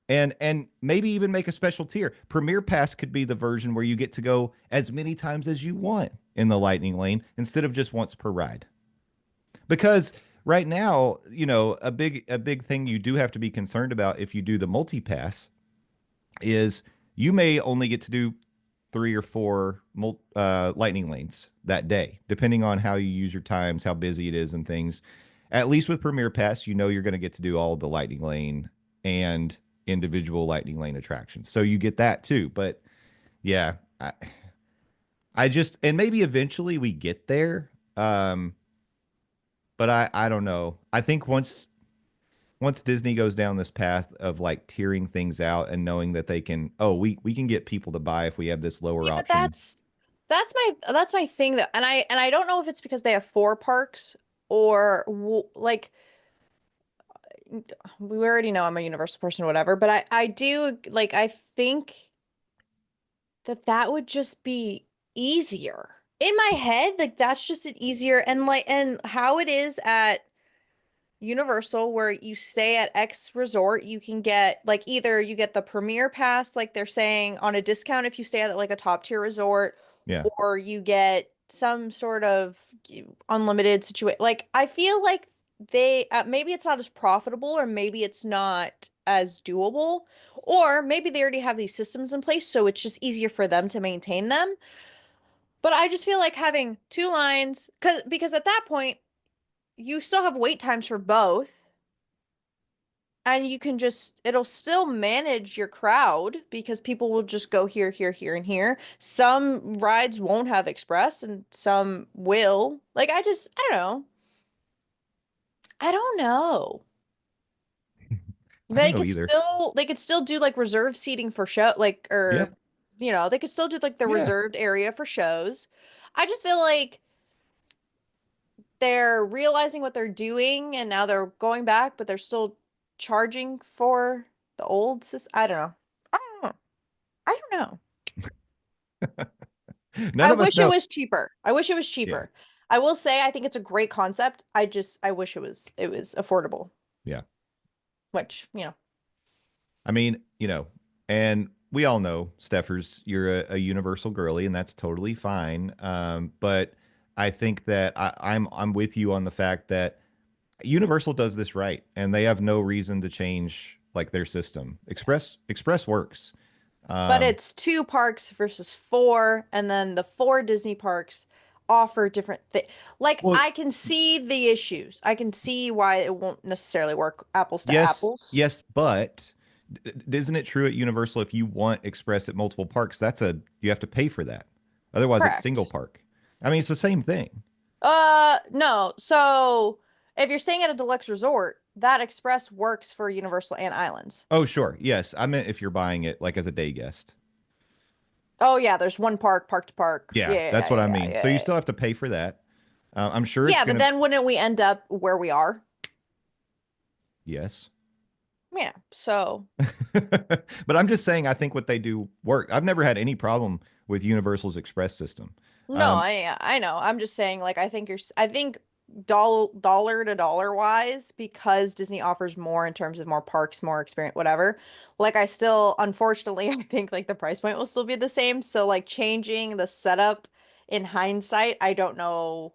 [SPEAKER 2] and maybe even make a special tier. Premier Pass could be the version where you get to go as many times as you want in the Lightning Lane instead of just once per ride. Because right now, a big thing you do have to be concerned about if you do the multi pass is you may only get to do three or four lightning lanes that day, depending on how you use your times, how busy it is, and things. At least with Premier Pass, you know you're going to get to do all of the lightning lane and individual lightning lane attractions, so you get that too. But yeah, I just and maybe eventually we get there. But I don't know. I think once Disney goes down this path of like tiering things out and knowing that they can, oh, we can get people to buy if we have this lower
[SPEAKER 3] Yeah, but
[SPEAKER 2] option.
[SPEAKER 3] that's my thing though, and I don't know if it's because they have four parks or like we already know I'm a Universal person or whatever, but I do like I think that would just be easier in my head. Like that's just an easier and how it is at Universal, where you stay at X resort, you can get like either you get the Premier Pass, like they're saying, on a discount if you stay at like a top tier resort,
[SPEAKER 2] Yeah.
[SPEAKER 3] or you get some sort of unlimited situation. Like I feel like they maybe it's not as profitable, or maybe it's not as doable, or maybe they already have these systems in place, so it's just easier for them to maintain them. But I just feel like having two lines, because at that point, you still have wait times for both. And you can just, it'll still manage your crowd because people will just go here, here, here, and here. Some rides won't have express and some will. Like, I don't know. I don't know.
[SPEAKER 2] I don't know either.
[SPEAKER 3] They could still do like reserved seating for show, like,
[SPEAKER 2] Yeah.
[SPEAKER 3] or, they could still do like the
[SPEAKER 2] Yeah.
[SPEAKER 3] reserved area for shows. I just feel like they're realizing what they're doing and now they're going back, but they're still charging for the old system. I don't know. I don't know. I don't know.
[SPEAKER 2] None
[SPEAKER 3] I
[SPEAKER 2] of us
[SPEAKER 3] wish it
[SPEAKER 2] know.
[SPEAKER 3] was cheaper. I wish it was
[SPEAKER 2] Yeah.
[SPEAKER 3] cheaper. I will say I think it's a great concept. I wish it was affordable,
[SPEAKER 2] Yeah.
[SPEAKER 3] which,
[SPEAKER 2] I mean, and we all know, Steffers, you're a universal girly, and that's totally fine. But I think that I'm with you on the fact that Universal does this right, and they have no reason to change like their system. Express works.
[SPEAKER 3] but
[SPEAKER 2] Um,
[SPEAKER 3] it's two parks versus four, and then the four Disney parks offer different things. Like
[SPEAKER 2] well,
[SPEAKER 3] I can see the issues. I can see why it won't necessarily work apples to
[SPEAKER 2] yes,
[SPEAKER 3] apples.
[SPEAKER 2] yes, but isn't it true at Universal if you want Express at multiple parks, you have to pay for that. Otherwise, it's single
[SPEAKER 3] Correct.
[SPEAKER 2] park. I mean, it's the same thing.
[SPEAKER 3] No. So if you're staying at a deluxe resort, that express works for Universal and Islands.
[SPEAKER 2] Oh, sure. Yes, I meant if you're buying it like as a day guest.
[SPEAKER 3] Oh yeah, there's one park, park to park.
[SPEAKER 2] Yeah,
[SPEAKER 3] Yeah,
[SPEAKER 2] that's
[SPEAKER 3] yeah,
[SPEAKER 2] what I
[SPEAKER 3] yeah, yeah,
[SPEAKER 2] mean. So you
[SPEAKER 3] yeah.
[SPEAKER 2] still have to pay for that. I'm sure it's
[SPEAKER 3] Yeah, but
[SPEAKER 2] gonna.
[SPEAKER 3] then wouldn't we end up where we are?
[SPEAKER 2] Yes.
[SPEAKER 3] Yeah. So
[SPEAKER 2] But I'm just saying, I think what they do work. I've never had any problem with Universal's Express system.
[SPEAKER 3] no,
[SPEAKER 2] Um,
[SPEAKER 3] I know. I'm just saying, like, I think dollar to dollar wise, because Disney offers more in terms of more parks, more experience, whatever. Like, I still, unfortunately, I think like the price point will still be the same. So, like, changing the setup in hindsight, I don't know.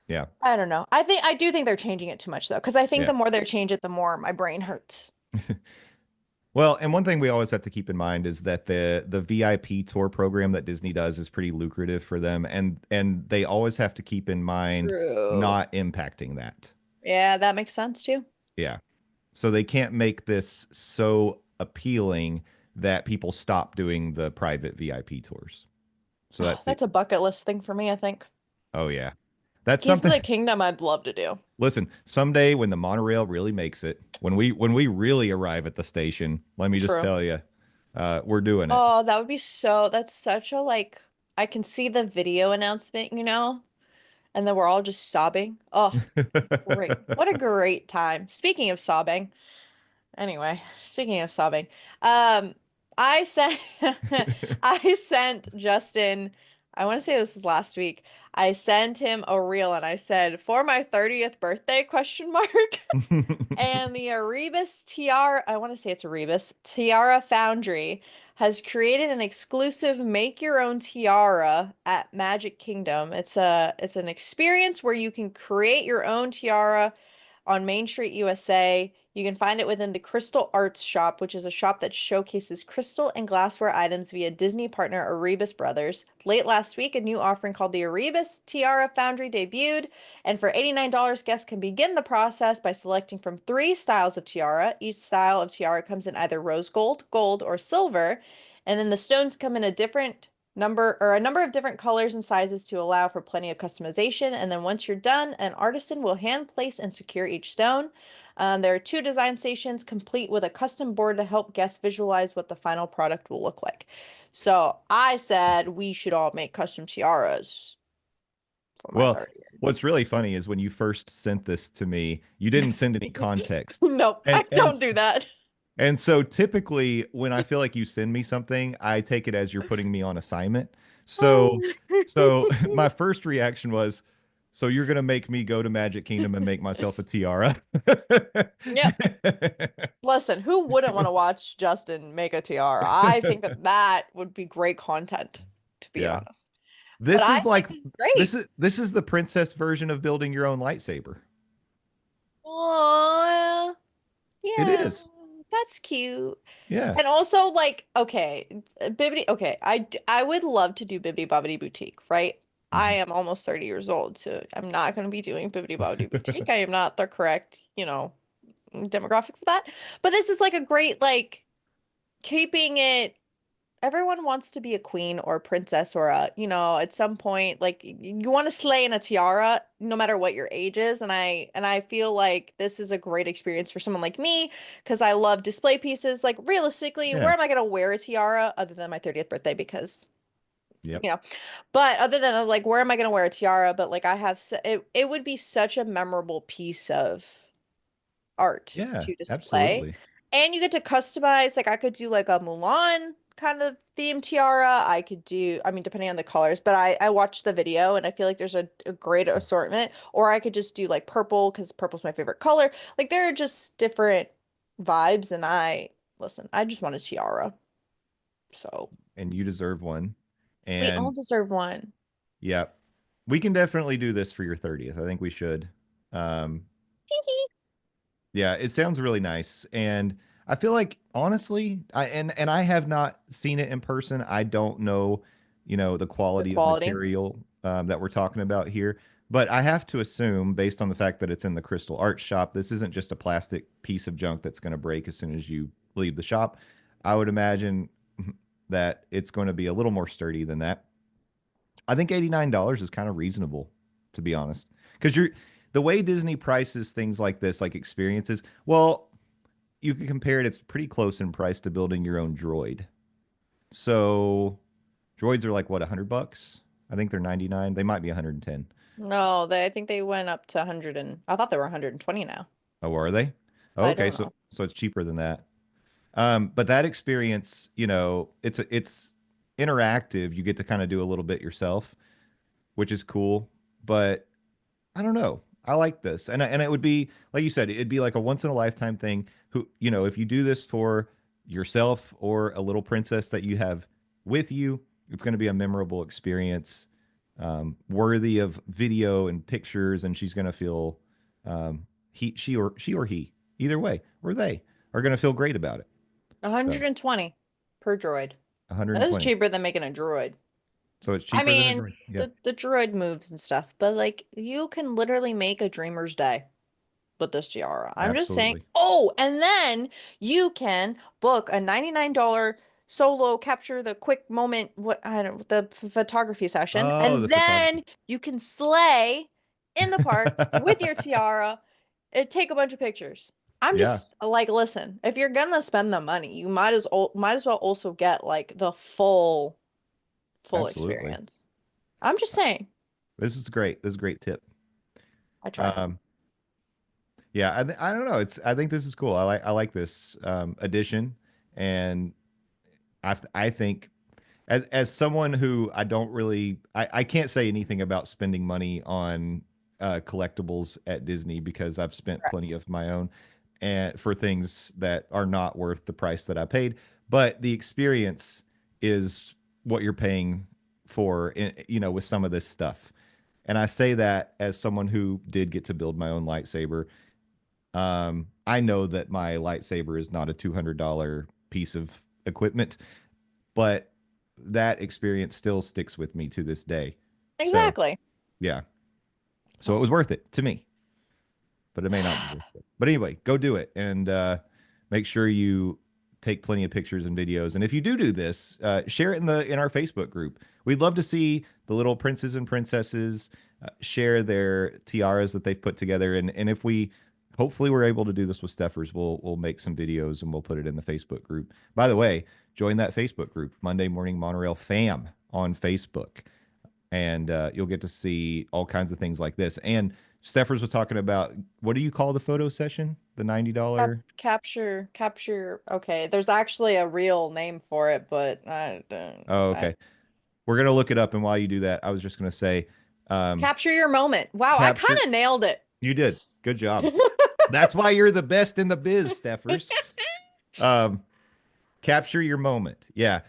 [SPEAKER 2] yeah,
[SPEAKER 3] I don't know. I do think they're changing it too much though, because I think
[SPEAKER 2] yeah.
[SPEAKER 3] the more they change it, the more my brain hurts.
[SPEAKER 2] Well, and one thing we always have to keep in mind is that the VIP tour program that Disney does is pretty lucrative for them, and they always have to keep in mind
[SPEAKER 3] True.
[SPEAKER 2] not impacting that.
[SPEAKER 3] Yeah, that makes sense too.
[SPEAKER 2] Yeah. So they can't make this so appealing that people stop doing the private VIP tours. So that's the
[SPEAKER 3] That's a bucket list thing for me, I think.
[SPEAKER 2] Oh yeah. That's
[SPEAKER 3] Keys to
[SPEAKER 2] something.
[SPEAKER 3] the Kingdom, I'd love to do.
[SPEAKER 2] Listen, someday when the monorail really makes it, when we really arrive at the station, let me just
[SPEAKER 3] True.
[SPEAKER 2] tell you, we're doing it.
[SPEAKER 3] Oh, that would be that's such a like, I can see the video announcement, and then we're all just sobbing. Oh, it's great. What a great time. Speaking of sobbing, anyway, speaking of sobbing, um, I sent I sent Justin, I want to say this was last week. I sent him a reel and I said, for my 30th birthday, question mark. And the Arribas Tiara, I want to say it's Arribas Tiara Foundry has created an exclusive make your own tiara at Magic Kingdom. It's an experience where you can create your own tiara on Main Street, USA. You can find it within the Crystal Arts Shop, which is a shop that showcases crystal and glassware items via Disney partner Arribas Brothers. Late last week, a new offering called the Arribas Tiara Foundry debuted, and for $89, guests can begin the process by selecting from three styles of tiara. Each style of tiara comes in either rose gold, gold, or silver, and then the stones come in a number of different colors and sizes to allow for plenty of customization. And then once you're done, an artisan will hand place and secure each stone. There are two design stations complete with a custom board to help guests visualize what the final product will look like. So I said we should all make custom tiaras for my
[SPEAKER 2] Well,
[SPEAKER 3] 30th.
[SPEAKER 2] what's really funny is when you first sent this to me, you didn't send any context.
[SPEAKER 3] Nope,
[SPEAKER 2] And
[SPEAKER 3] I
[SPEAKER 2] and
[SPEAKER 3] don't do that.
[SPEAKER 2] and so typically when I feel like you send me something, I take it as you're putting me on assignment. So my first reaction was, so you're gonna make me go to Magic Kingdom and make myself a tiara?
[SPEAKER 3] Yep. Listen, who wouldn't want to watch Justin make a tiara? I think that that would be great content, to be
[SPEAKER 2] Yeah.
[SPEAKER 3] honest. But
[SPEAKER 2] This
[SPEAKER 3] I
[SPEAKER 2] is
[SPEAKER 3] think
[SPEAKER 2] like
[SPEAKER 3] it's great.
[SPEAKER 2] this is the princess version of building your own lightsaber.
[SPEAKER 3] Aw,
[SPEAKER 2] It
[SPEAKER 3] yeah,
[SPEAKER 2] is.
[SPEAKER 3] that's cute.
[SPEAKER 2] Yeah.
[SPEAKER 3] And also, like, okay, Bibbidi, okay, I would love to do Bibbidi Bobbidi Boutique, right? I am almost 30 years old, so I'm not going to be doing Bibbidi Bobbidi Boutique. I am not the correct, demographic for that. But this is like a great, like, keeping it. Everyone wants to be a queen or a princess or at some point, like you want to slay in a tiara, no matter what your age is. And I feel like this is a great experience for someone like me because I love display pieces. Like realistically,
[SPEAKER 2] Yeah.
[SPEAKER 3] where am I going to wear a tiara other than my 30th birthday? Because
[SPEAKER 2] Yep.
[SPEAKER 3] you know, but other than like, where am I going to wear a tiara? But like, it would be such a memorable piece of art
[SPEAKER 2] Yeah,
[SPEAKER 3] to display.
[SPEAKER 2] absolutely.
[SPEAKER 3] And you get to customize, like I could do like a Mulan kind of theme tiara. I could do, I mean, depending on the colors, but I watched the video and I feel like there's a great assortment. Or I could just do like purple because purple's my favorite color. Like there are just different vibes and listen, I just want a tiara. So
[SPEAKER 2] And you deserve one.
[SPEAKER 3] we all
[SPEAKER 2] And
[SPEAKER 3] deserve one.
[SPEAKER 2] yeah, we can definitely do this for your 30th. I think we should. Um, yeah, it sounds really nice. And I feel like honestly, and I have not seen it in person. I don't know, the
[SPEAKER 3] The
[SPEAKER 2] quality of
[SPEAKER 3] quality.
[SPEAKER 2] material that we're talking about here. But I have to assume, based on the fact that it's in the Crystal Art Shop, this isn't just a plastic piece of junk that's going to break as soon as you leave the shop. I would imagine that it's going to be a little more sturdy than that. I think $89 is kind of reasonable, to be honest, because the way Disney prices things like this, like experiences. Well, you can compare it. It's pretty close in price to building your own droid. So droids are like what, $100? I think they're 99. They might be 110.
[SPEAKER 3] No, I think they went up to 100 and I thought they were 120 now.
[SPEAKER 2] Oh, are they? Oh,
[SPEAKER 3] I
[SPEAKER 2] okay,
[SPEAKER 3] don't
[SPEAKER 2] so
[SPEAKER 3] know.
[SPEAKER 2] so it's cheaper than that. But that experience, it's interactive. You get to kind of do a little bit yourself, which is cool. But I don't know. I like this, and it would be like you said, it'd be like a once in a lifetime thing. If you do this for yourself or a little princess that you have with you, it's going to be a memorable experience, worthy of video and pictures, and she's going to feel, she or he, either way, or they are going to feel great about it. So
[SPEAKER 3] 120 per droid. That is
[SPEAKER 2] 120.
[SPEAKER 3] cheaper than making a droid.
[SPEAKER 2] So it's
[SPEAKER 3] I
[SPEAKER 2] cheaper than a
[SPEAKER 3] mean,
[SPEAKER 2] drink. Yeah,
[SPEAKER 3] the droid moves and stuff, but like you can literally make a dreamer's day with this tiara. I'm just saying.
[SPEAKER 2] absolutely.
[SPEAKER 3] Oh, and then you can book a $99 solo capture the quick moment I don't the photography session,
[SPEAKER 2] Oh,
[SPEAKER 3] and
[SPEAKER 2] the photography.
[SPEAKER 3] then you can slay in the park with your tiara and take a bunch of pictures. I'm
[SPEAKER 2] Yeah,
[SPEAKER 3] just like, listen, if you're gonna spend the money, you might as well also get like the full
[SPEAKER 2] absolutely.
[SPEAKER 3] experience. I'm just saying.
[SPEAKER 2] This is great. This is a great tip.
[SPEAKER 3] I try.
[SPEAKER 2] Um, yeah, I don't know. I think this is cool. I like this addition, and I think as someone who I don't really I can't say anything about spending money on collectibles at Disney because I've spent plenty
[SPEAKER 3] Correct.
[SPEAKER 2] of my own and for things that are not worth the price that I paid. But the experience is what you're paying for, with some of this stuff. And I say that as someone who did get to build my own lightsaber. I know that my lightsaber is not a $200 piece of equipment, but that experience still sticks with me to this day. So,
[SPEAKER 3] Exactly.
[SPEAKER 2] yeah. So it was worth it to me, but it may not be worth it. But anyway, go do it and make sure you take plenty of pictures and videos. And if you do this, share it in our Facebook group. We'd love to see the little princes and princesses share their tiaras that they've put together. And if hopefully we're able to do this with Steffers, we'll make some videos and we'll put it in the Facebook group. By the way, join that Facebook group, Monday Morning Monorail Fam on Facebook, and you'll get to see all kinds of things like this. And Steffers was talking about, what do you call the photo session? The $90?
[SPEAKER 3] Capture. Okay, there's actually a real name for it, but I don't.
[SPEAKER 2] Oh, okay. We're gonna look it up, and while you do that, I was just gonna say,
[SPEAKER 3] Capture your moment. Wow, I kind
[SPEAKER 2] capture.
[SPEAKER 3] of nailed it.
[SPEAKER 2] You did. Good job. That's why you're the best in the biz, Steffers. Um, capture your moment. Yeah.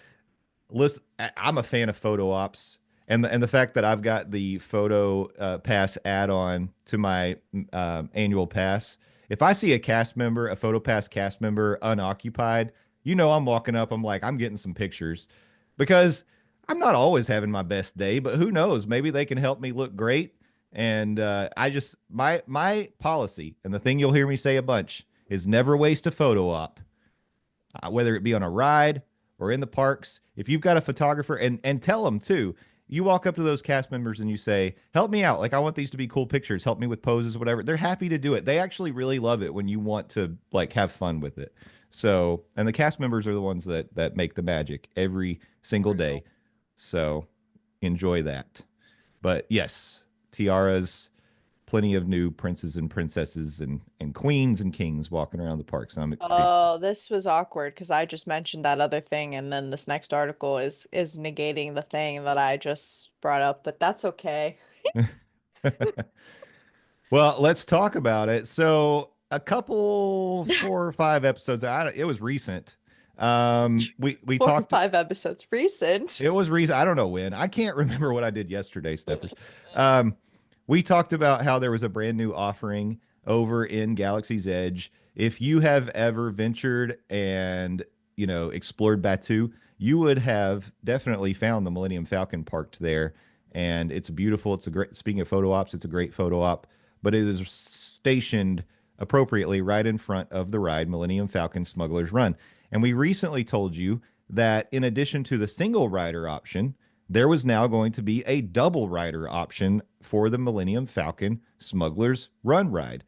[SPEAKER 2] Listen, I'm a fan of photo ops, and the fact that I've got the photo pass add-on to my annual pass. If I see a photo pass cast member unoccupied, I'm walking up. I'm like, I'm getting some pictures, because I'm not always having my best day, but who knows? Maybe they can help me look great. And I just my policy, and the thing you'll hear me say a bunch is never waste a photo op, whether it be on a ride or in the parks. If you've got a photographer, and tell them too. You walk up to those cast members and you say, "Help me out. Like I want these to be cool pictures. Help me with poses, whatever." They're happy to do it. They actually really love it when you want to like have fun with it. So, and the cast members are the ones that make the magic every single day. So, enjoy that. But yes, tiaras, plenty of new princes and princesses and queens and kings walking around the parks. I'm
[SPEAKER 3] Oh, this was awkward because I just mentioned that other thing, and then this next article is negating the thing that I just brought up, but that's okay.
[SPEAKER 2] well, let's talk about it. So, a couple 4 or 5 episodes, it was recent. We
[SPEAKER 3] Four or
[SPEAKER 2] talked.
[SPEAKER 3] five episodes recent.
[SPEAKER 2] It was recent. I don't know when. I can't remember what I did yesterday, Stephers. Um, we talked about how there was a brand new offering over in Galaxy's Edge. If you have ever ventured and explored Batu, you would have definitely found the Millennium Falcon parked there, and it's beautiful. It's a great. Speaking of photo ops, it's a great photo op, but it is stationed appropriately right in front of the ride, Millennium Falcon Smuggler's Run. And we recently told you that in addition to the single rider option, there was now going to be a double rider option for the Millennium Falcon Smuggler's Run ride.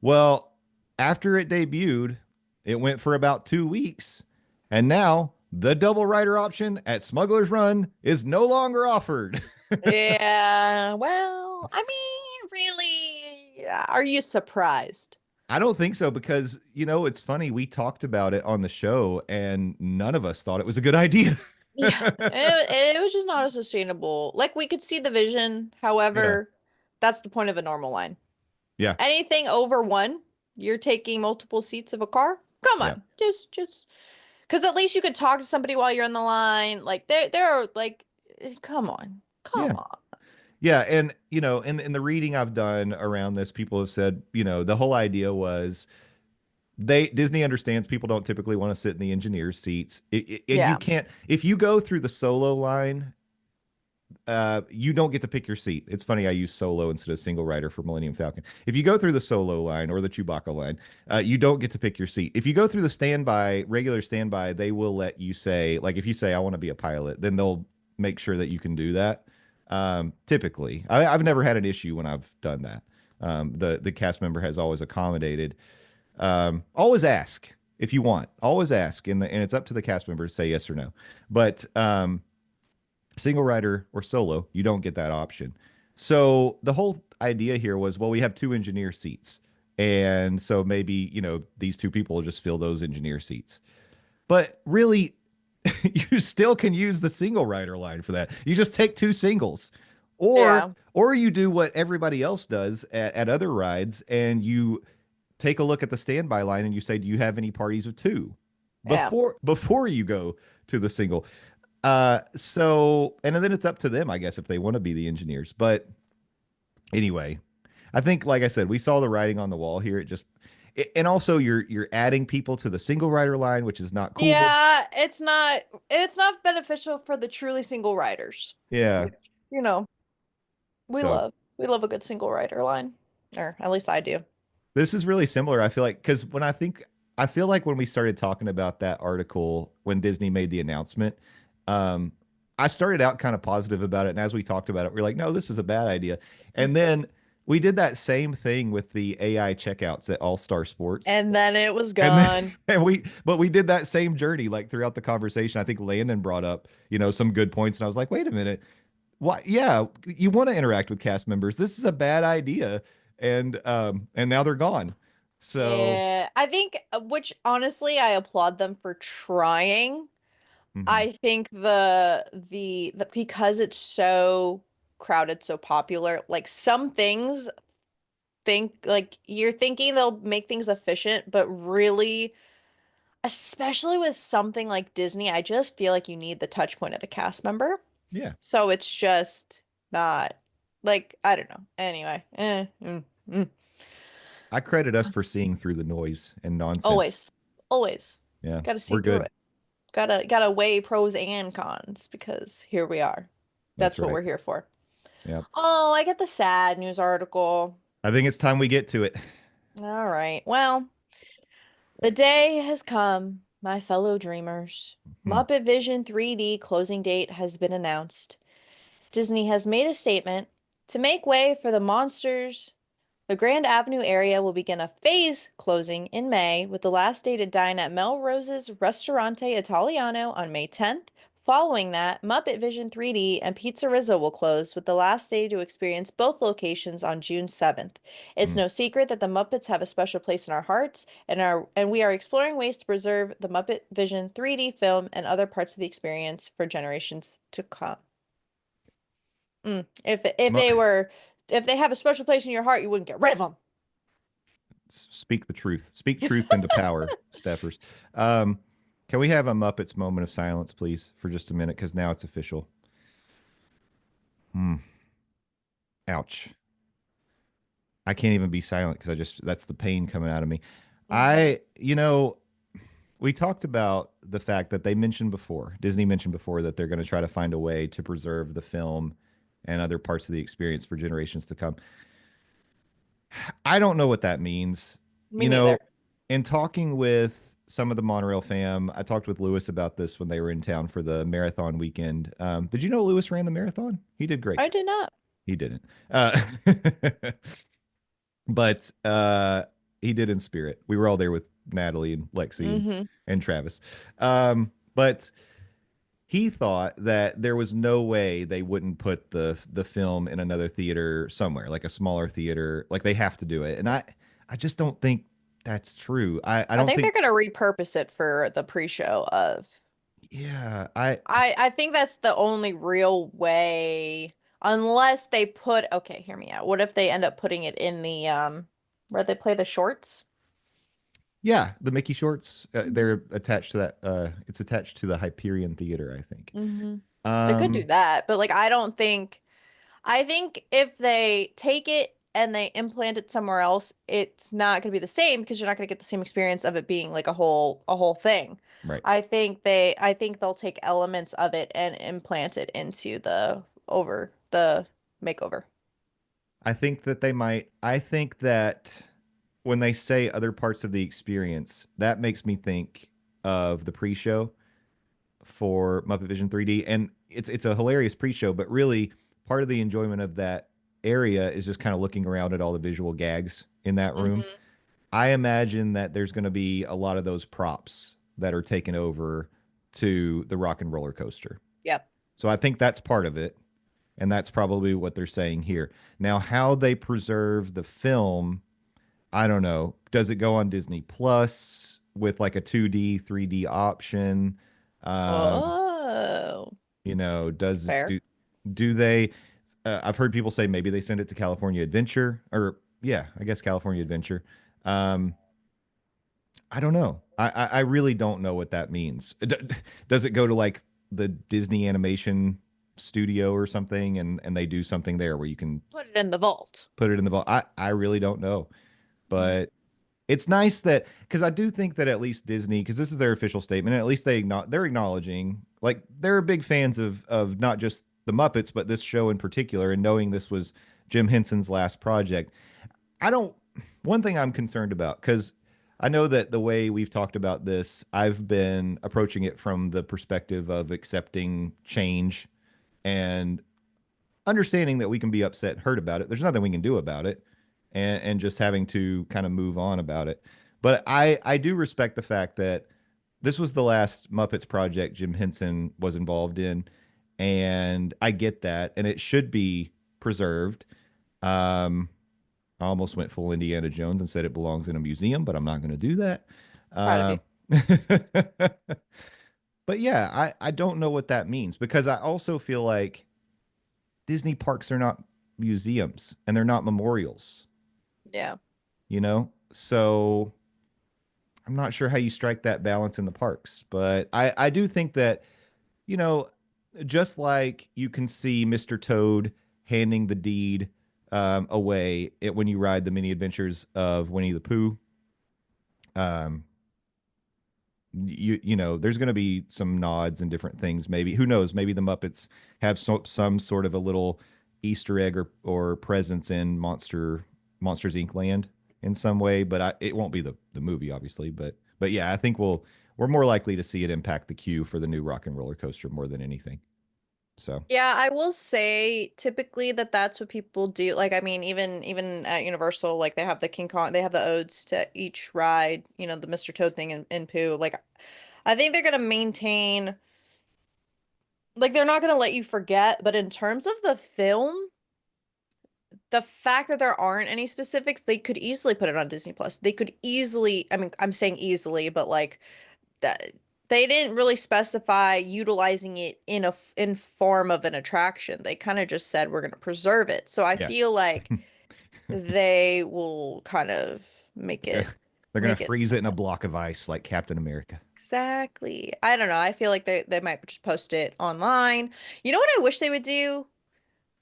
[SPEAKER 2] Well, after it debuted, it went for about 2 weeks. And now the double rider option at Smuggler's Run is no longer offered.
[SPEAKER 3] Yeah, well, I mean, really, are you surprised?
[SPEAKER 2] I don't think so because, it's funny. We talked about it on the show and none of us thought it was a good idea.
[SPEAKER 3] Yeah, it was just not a sustainable. Like we could see the vision,
[SPEAKER 2] Yeah.
[SPEAKER 3] however, that's the point of a normal line.
[SPEAKER 2] Yeah.
[SPEAKER 3] Anything over one, you're taking multiple seats of a car. Come
[SPEAKER 2] Yeah.
[SPEAKER 3] on, just because at least you could talk to somebody while you're in the line. Like there are like, come on, come
[SPEAKER 2] Yeah.
[SPEAKER 3] on.
[SPEAKER 2] Yeah, and in the reading I've done around this, people have said, the whole idea was Disney understands people don't typically want to sit in the engineer's seats. And you
[SPEAKER 3] Yeah,
[SPEAKER 2] can't if you go through the solo line, you don't get to pick your seat. It's funny I use solo instead of single rider for Millennium Falcon. If you go through the solo line or the Chewbacca line, you don't get to pick your seat. If you go through the regular standby, they will let you say, like if you say I want to be a pilot, then they'll make sure that you can do that. Typically, I've never had an issue when I've done that. The cast member has always accommodated. Always ask if you want. Always ask, and it's up to the cast member to say yes or no. But single rider or solo, you don't get that option. So the whole idea here was, well, we have 2 engineer seats, and so maybe these 2 people will just fill those engineer seats. But really, you still can use the single rider line for that. You just take 2 singles.
[SPEAKER 3] yeah,
[SPEAKER 2] Or you do what everybody else does at other rides and you take a look at the standby line and you say, do you have any parties of 2
[SPEAKER 3] yeah.
[SPEAKER 2] before you go to the single? So, and then it's up to them, I guess, if they want to be the engineers. But anyway, I think, like I said, we saw the writing on the wall here. And also you're adding people to the single rider line, which is not cool.
[SPEAKER 3] Yeah, it's not beneficial for the truly single riders.
[SPEAKER 2] Yeah.
[SPEAKER 3] You know, we
[SPEAKER 2] So
[SPEAKER 3] love a good single rider line. Or at least I do.
[SPEAKER 2] this is really similar. I feel like, because I feel like when we started talking about that article, when Disney made the announcement, I started out kind of positive about it. And as we talked about it, we're like, no, this is a bad idea. And then we did that same thing with the AI checkouts at All Star Sports.
[SPEAKER 3] And then it was
[SPEAKER 2] And
[SPEAKER 3] gone.
[SPEAKER 2] then, but we did that same journey like throughout the conversation. I think Landon brought up, some good points. And I was like, wait a minute. Why? Yeah, you want to interact with cast members. This is a bad idea. And now they're gone. So,
[SPEAKER 3] Yeah, I think, which honestly, I applaud them for trying.
[SPEAKER 2] mhm,
[SPEAKER 3] I think the because it's so crowded, so popular, like some things think like you're thinking they'll make things efficient, but really, especially with something like Disney, I just feel like you need the touch point of a cast member.
[SPEAKER 2] yeah.
[SPEAKER 3] So it's just not like I don't know. Anyway, mm.
[SPEAKER 2] I credit us for seeing through the noise and nonsense.
[SPEAKER 3] Always, always
[SPEAKER 2] Yeah,
[SPEAKER 3] got to see
[SPEAKER 2] we're
[SPEAKER 3] through
[SPEAKER 2] good.
[SPEAKER 3] it. Gotta weigh pros and cons because here we are.
[SPEAKER 2] That's
[SPEAKER 3] That's what
[SPEAKER 2] right.
[SPEAKER 3] we're here for.
[SPEAKER 2] Yep.
[SPEAKER 3] Oh, I get the sad news article.
[SPEAKER 2] I think it's time we get to it.
[SPEAKER 3] All right. Well, the day has come, my fellow dreamers.
[SPEAKER 2] Hmm.
[SPEAKER 3] MuppetVision 3D closing date has been announced. Disney has made a statement to make way for the monsters. The Grand Avenue area will begin a phase closing in May, with the last day to dine at Melrose's Ristorante Italiano on May 10th. Following that, Muppet Vision 3D and Pizzerizza will close, with the last day to experience both locations on June 7th. It's
[SPEAKER 2] Hmm.
[SPEAKER 3] no secret that the Muppets have a special place in our hearts, and we are exploring ways to preserve the Muppet Vision 3D film and other parts of the experience for generations to come.
[SPEAKER 2] Mu-
[SPEAKER 3] If they have a special place in your heart, you wouldn't get rid of them.
[SPEAKER 2] Speak the truth. Speak truth into power, Steffers. Um, can we have a Muppets moment of silence, please, for just a minute? Because now it's official. Hmm. Ouch. I can't even be silent because that's the pain coming out of me.
[SPEAKER 3] Mhm.
[SPEAKER 2] We talked about the fact that Disney mentioned before that they're going to try to find a way to preserve the film and other parts of the experience for generations to come. I don't know what that means.
[SPEAKER 3] Me
[SPEAKER 2] You know,
[SPEAKER 3] neither.
[SPEAKER 2] in talking with some of the Monorail fam, I talked with Lewis about this when they were in town for the marathon weekend. Did you know Lewis ran the marathon? He did great.
[SPEAKER 3] I did not.
[SPEAKER 2] He didn't. But he did in spirit. We were all there with Natalie and Lexi
[SPEAKER 3] Hmm.
[SPEAKER 2] and Travis. But he thought that there was no way they wouldn't put the film in another theater somewhere, like a smaller theater. Like they have to do it. And I just don't think that's true. I
[SPEAKER 3] I
[SPEAKER 2] don't
[SPEAKER 3] think they're
[SPEAKER 2] think
[SPEAKER 3] gonna repurpose it for the pre-show of.
[SPEAKER 2] yeah,
[SPEAKER 3] I think that's the only real way, unless they put. Okay, hear me out. What if they end up putting it in the where they play the shorts?
[SPEAKER 2] yeah, the Mickey shorts,
[SPEAKER 3] Hmm.
[SPEAKER 2] they're attached to that it's attached to the Hyperion Theater, I think.
[SPEAKER 3] Hmm. They could do
[SPEAKER 2] Um
[SPEAKER 3] that, but like I don't think. I think if they take it and they implant it somewhere else, it's not going to be the same because you're not going to get the same experience of it being like a whole thing.
[SPEAKER 2] right.
[SPEAKER 3] I think they'll take elements of it and implant it into the makeover.
[SPEAKER 2] I think that when they say other parts of the experience, that makes me think of the pre-show for Muppet Vision 3D, and it's a hilarious pre-show, but really part of the enjoyment of that area is just kind of looking around at all the visual gags in that room.
[SPEAKER 3] Hmm.
[SPEAKER 2] I imagine that there's going to be a lot of those props that are taken over to the rock and roller coaster.
[SPEAKER 3] Yep.
[SPEAKER 2] So I think that's part of it, and that's probably what they're saying here. Now, how they preserve the film, I don't know. Does it go on Disney Plus with like a 2D, 3D option? Um,
[SPEAKER 3] Oh,
[SPEAKER 2] does
[SPEAKER 3] fair.
[SPEAKER 2] do they? I've heard people say maybe they send it to California Adventure, or yeah, I guess California Adventure. Um, I don't know. I really don't know what that means. Does it go to like the Disney Animation Studio or something, and they do something there where you can
[SPEAKER 3] Put it in the vault.
[SPEAKER 2] put it in the vault? I really don't know,
[SPEAKER 3] Mm.
[SPEAKER 2] but it's nice that because I do think that at least Disney, because this is their official statement, at least they're acknowledging like they're big fans of not just the Muppets but this show in particular, and knowing this was Jim Henson's last project. I don't. One thing I'm concerned about because I know that the way we've talked about this, I've been approaching it from the perspective of accepting change and understanding that we can be upset and hurt about it. There's nothing we can do about it, and just having to kind of move on about it. But I do respect the fact that this was the last Muppets project Jim Henson was involved in, and I get that, and it should be preserved. Um, I almost went full Indiana Jones and said it belongs in a museum, but I'm not going to do that.
[SPEAKER 3] Proud of you.
[SPEAKER 2] Uh, but yeah, I don't know what that means because I also feel like Disney parks are not museums and they're not memorials,
[SPEAKER 3] Yeah.
[SPEAKER 2] So I'm not sure how you strike that balance in the parks, but I do think that, you know, just like you can see Mr. Toad handing the deed away when you ride the mini adventures of Winnie the Pooh. Um, there's going to be some nods and different things. Maybe, who knows? Maybe the Muppets have some sort of a little Easter egg or presence in Monsters Inc. land in some way, but it won't be the movie, obviously. But yeah, I think we're more likely to see it impact the queue for the new Rock and Roller Coaster more than anything. So
[SPEAKER 3] Yeah, I will say typically that's what people do. Like, I mean, even at Universal, like they have the King Kong, they have the odes to each ride, the Mr. Toad thing in Pooh. Like, I think they're gonna maintain, like, they're not gonna let you forget. But in terms of the film, the fact that there aren't any specifics, they could easily put it on Disney Plus. They could easily, I mean, I'm saying easily, but like that they didn't really specify utilizing it in form of an attraction. They kind of just said we're going to preserve it. So I
[SPEAKER 2] yeah,
[SPEAKER 3] feel like they will kind of make
[SPEAKER 2] they're
[SPEAKER 3] it
[SPEAKER 2] they're gonna
[SPEAKER 3] make it
[SPEAKER 2] freeze it in a block of ice like Captain America.
[SPEAKER 3] exactly. I don't know. I feel like they might just post it online. You know what I wish they would do?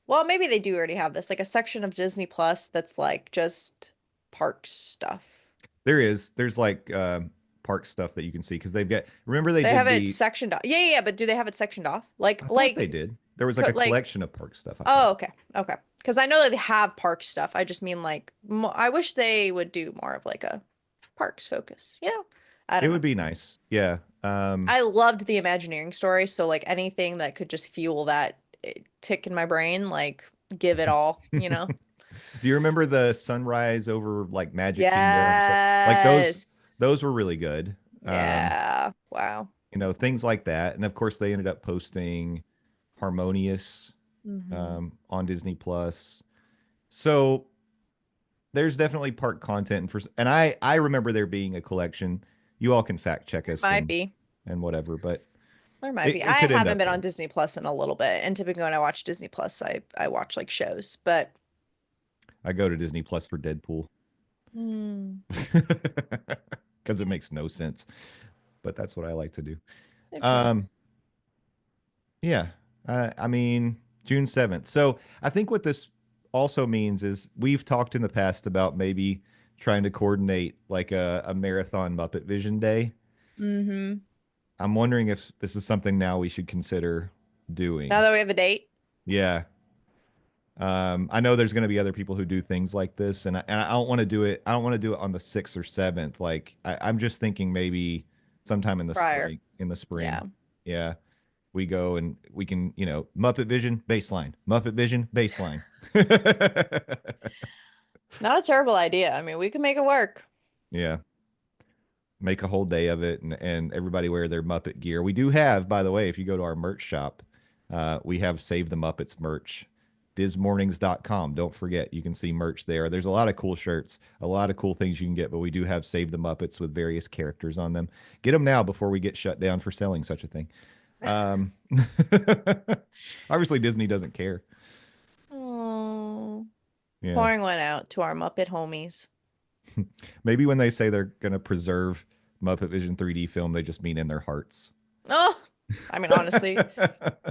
[SPEAKER 3] Well, maybe they do already have this, like a section of Disney Plus that's like just park stuff.
[SPEAKER 2] There's like park stuff that you can see because they've got. Remember they
[SPEAKER 3] They
[SPEAKER 2] did
[SPEAKER 3] have it
[SPEAKER 2] the.
[SPEAKER 3] sectioned off. Yeah, but do they have it sectioned off? Like
[SPEAKER 2] I thought they
[SPEAKER 3] like
[SPEAKER 2] did. There was like a
[SPEAKER 3] like
[SPEAKER 2] collection of park stuff, I
[SPEAKER 3] oh,
[SPEAKER 2] thought.
[SPEAKER 3] okay. Okay. Because I know that they have park stuff. I just mean like mo I wish they would do more of like a parks focus. I
[SPEAKER 2] It
[SPEAKER 3] don't know.
[SPEAKER 2] would be nice. Yeah.
[SPEAKER 3] I loved the Imagineering story, so like anything that could just fuel that tick in my brain, like give it all.
[SPEAKER 2] Do you remember the sunrise over like Magic Kingdom? So like
[SPEAKER 3] Yes.
[SPEAKER 2] those were really good. Um,
[SPEAKER 3] Yeah. Wow.
[SPEAKER 2] things like that. And of course they ended up posting Harmonious
[SPEAKER 3] Hmm.
[SPEAKER 2] on Disney Plus. So there's definitely park content and I remember there being a collection. You all can fact check
[SPEAKER 3] There
[SPEAKER 2] us
[SPEAKER 3] might be.
[SPEAKER 2] and whatever, but
[SPEAKER 3] There might
[SPEAKER 2] it,
[SPEAKER 3] be.
[SPEAKER 2] it
[SPEAKER 3] I
[SPEAKER 2] could end
[SPEAKER 3] haven't
[SPEAKER 2] up
[SPEAKER 3] been on
[SPEAKER 2] there.
[SPEAKER 3] Disney Plus in a little bit, and typically when I watch Disney Plus, I watch like shows, but
[SPEAKER 2] I go to Disney Plus for Deadpool
[SPEAKER 3] hmm,
[SPEAKER 2] because it makes no sense, but that's what I like to do.
[SPEAKER 3] they've
[SPEAKER 2] Um,
[SPEAKER 3] changed.
[SPEAKER 2] yeah, I mean June 7th. So I think what this also means is we've talked in the past about maybe trying to coordinate like a marathon Muppet Vision Day.
[SPEAKER 3] Hmm.
[SPEAKER 2] I'm wondering if this is something now we should consider
[SPEAKER 3] Now
[SPEAKER 2] doing.
[SPEAKER 3] that we have a date,
[SPEAKER 2] Yeah. I know there's going to be other people who do things like this, and I don't want to do it. I don't want to do it on the 6th or 7th. Like I'm just thinking maybe sometime in the
[SPEAKER 3] prior.
[SPEAKER 2] spring. In the spring,
[SPEAKER 3] Yeah.
[SPEAKER 2] yeah, we go and we can, Muppet Vision baseline, Muppet Vision baseline.
[SPEAKER 3] Not a terrible idea. I mean, we can make it work.
[SPEAKER 2] Yeah, make a whole day of it, and everybody wear their Muppet gear. We do have, by the way, if you go to our merch shop, we have Save the Muppets merch. DISMORNINGS.com. Don't forget, you can see merch there. There's a lot of cool shirts, a lot of cool things you can get, but we do have Save the Muppets with various characters on them. Get them now before we get shut down for selling such a thing. Um, obviously, Disney doesn't care.
[SPEAKER 3] Oh,
[SPEAKER 2] Yeah.
[SPEAKER 3] pouring one out to our Muppet homies.
[SPEAKER 2] Maybe when they say they're going to preserve Muppet Vision 3D film, they just mean in their hearts.
[SPEAKER 3] Oh, I mean, honestly,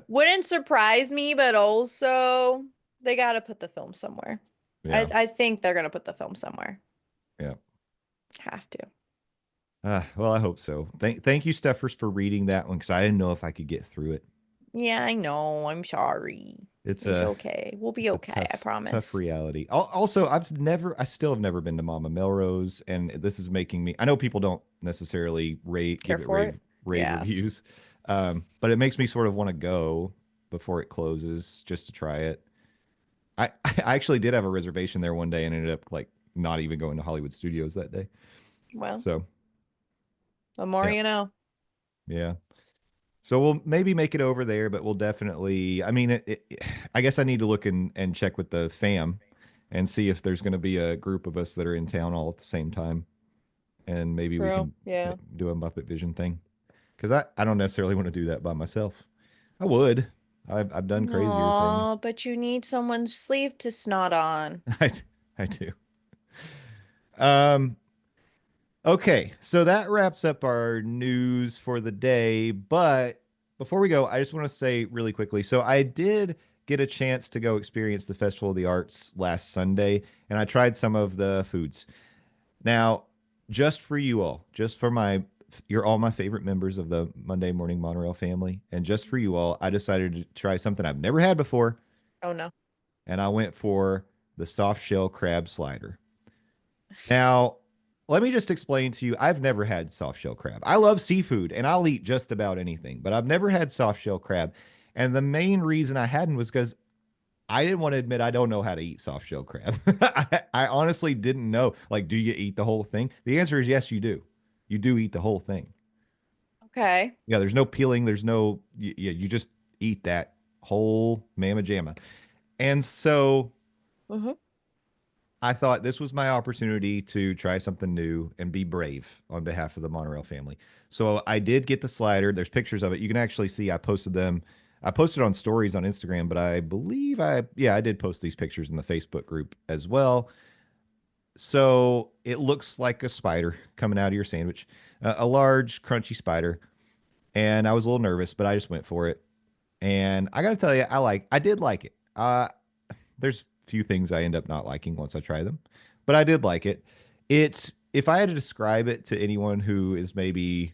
[SPEAKER 3] wouldn't surprise me, but also they got to put the film somewhere. I
[SPEAKER 2] Yeah.
[SPEAKER 3] I think they're gonna put the film somewhere.
[SPEAKER 2] Yeah.
[SPEAKER 3] Have to.
[SPEAKER 2] Well, I hope so. Thank you, Steffers, for reading that one because I didn't know if I could get through it.
[SPEAKER 3] Yeah, I know. I'm sorry.
[SPEAKER 2] It's
[SPEAKER 3] It's
[SPEAKER 2] a
[SPEAKER 3] okay. We'll be
[SPEAKER 2] it's a
[SPEAKER 3] okay, I
[SPEAKER 2] tough
[SPEAKER 3] promise.
[SPEAKER 2] reality. Also, I still have never been to Mama Melrose, and this is making me. I know people don't necessarily
[SPEAKER 3] Care
[SPEAKER 2] give it
[SPEAKER 3] for it?
[SPEAKER 2] rave
[SPEAKER 3] Yeah.
[SPEAKER 2] reviews, but it makes me sort of want to go before it closes just to try it. I actually did have a reservation there one day and ended up like not even going to Hollywood Studios that day.
[SPEAKER 3] Well,
[SPEAKER 2] So
[SPEAKER 3] the more
[SPEAKER 2] yeah,
[SPEAKER 3] you know.
[SPEAKER 2] yeah. So we'll maybe make it over there, but we'll definitely. I mean, I guess I need to look and check with the fam and see if there's going to be a group of us that are in town all at the same time, and maybe we
[SPEAKER 3] True.
[SPEAKER 2] can
[SPEAKER 3] Yeah.
[SPEAKER 2] do a Muppet Vision thing. Because I don't necessarily want to do that by myself. I would. I've done crazier things.
[SPEAKER 3] No, but you need someone's sleeve to snot on.
[SPEAKER 2] I I do. Um. Okay, so that wraps up our news for the day. But before we go, I just want to say really quickly. So I did get a chance to go experience the Festival of the Arts last Sunday, and I tried some of the foods. Now, just for you all, just for my you're all my favorite members of the Monday Morning Monorail family. And just for you all, I decided to try something I've never had before.
[SPEAKER 3] Oh no.
[SPEAKER 2] And I went for the soft shell crab slider. Now, let me just explain to you, I've never had soft shell crab. I love seafood and I'll eat just about anything, but I've never had soft shell crab. And the main reason I hadn't was because I didn't want to admit I don't know how to eat soft shell crab. I honestly didn't know. Like, do you eat the whole thing? The answer is yes, you do. You do eat the whole thing.
[SPEAKER 3] Okay.
[SPEAKER 2] Yeah, there's no peeling. There's no, you just eat that whole mamma jamma. And so
[SPEAKER 3] Mm-hmm.
[SPEAKER 2] I thought this was my opportunity to try something new and be brave on behalf of the Monorail family. So I did get the slider. There's pictures of it. You can actually see I posted them. I posted on stories on Instagram, but I believe I did post these pictures in the Facebook group as well. So it looks like a spider coming out of your sandwich, a large, crunchy spider. And I was a little nervous, but I just went for it. And I got to tell you, I did like it. There's few things I end up not liking once I try them, but I did like it. It's if I had to describe it to anyone who is maybe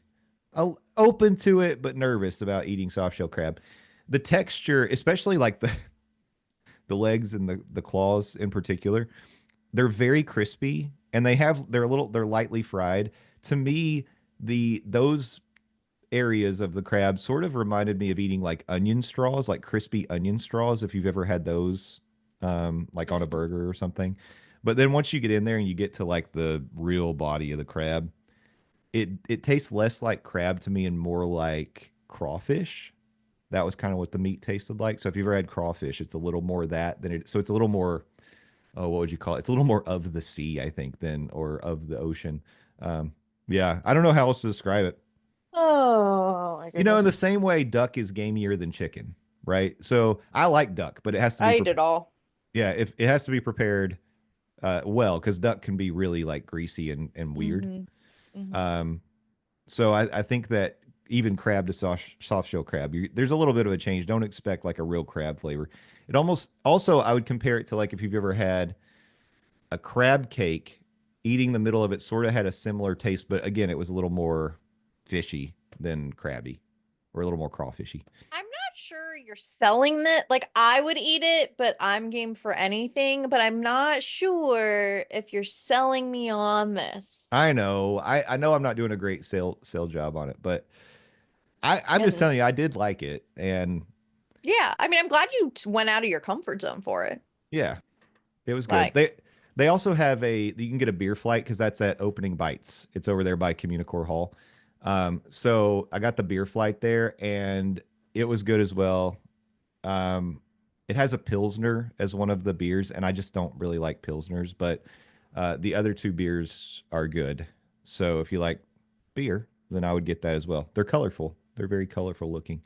[SPEAKER 2] open to it but nervous about eating soft shell crab, the texture, especially like the legs and the claws in particular, they're very crispy and they're lightly fried. To me, those areas of the crab sort of reminded me of eating like onion straws, like crispy onion straws, if you've ever had those like on a burger or something. But then once you get in there and you get to like the real body of the crab, it tastes less like crab to me and more like crawfish. That was kind of what the meat tasted like. So if you've ever had crawfish, it's a little more of that than it. So it's a little more, oh, what would you call it? It's a little more of the sea, I think, than or of the ocean. Yeah, I don't know how else to describe it.
[SPEAKER 3] Oh my
[SPEAKER 2] You know, in the
[SPEAKER 3] goodness.
[SPEAKER 2] same way, duck is gamier than chicken, right? So I like duck, but it has to be,
[SPEAKER 3] I ate it all.
[SPEAKER 2] yeah, if it has to be prepared well, because duck can be really like greasy and weird.
[SPEAKER 3] Mm-hmm. Mm-hmm.
[SPEAKER 2] Um, so I think that even crab to soft shell crab, there's a little bit of a change. Don't expect like a real crab flavor. It almost also I would compare it to like if you've ever had a crab cake, eating the middle of it sort of had a similar taste, but again, it was a little more fishy than crabby, or a little more crawfishy.
[SPEAKER 3] I'm not sure you're selling that. Like, I would eat it, but I'm game for anything. But I'm not sure if you're selling me on this.
[SPEAKER 2] I know, I know I'm not doing a great sale job on it, but I'm just
[SPEAKER 3] And
[SPEAKER 2] telling you, I did like it, and
[SPEAKER 3] yeah, I mean, I'm glad you went out of your comfort zone for it.
[SPEAKER 2] yeah, it was good.
[SPEAKER 3] Like,
[SPEAKER 2] They also have you can get a beer flight because that's at Opening Bites. It's over there by Communicore Hall. So I got the beer flight there, and it was good as well. Um, it has a Pilsner as one of the beers, and I just don't really like Pilsners, but the other two beers are good. So if you like beer, then I would get that as well. They're colorful. They're very colorful looking,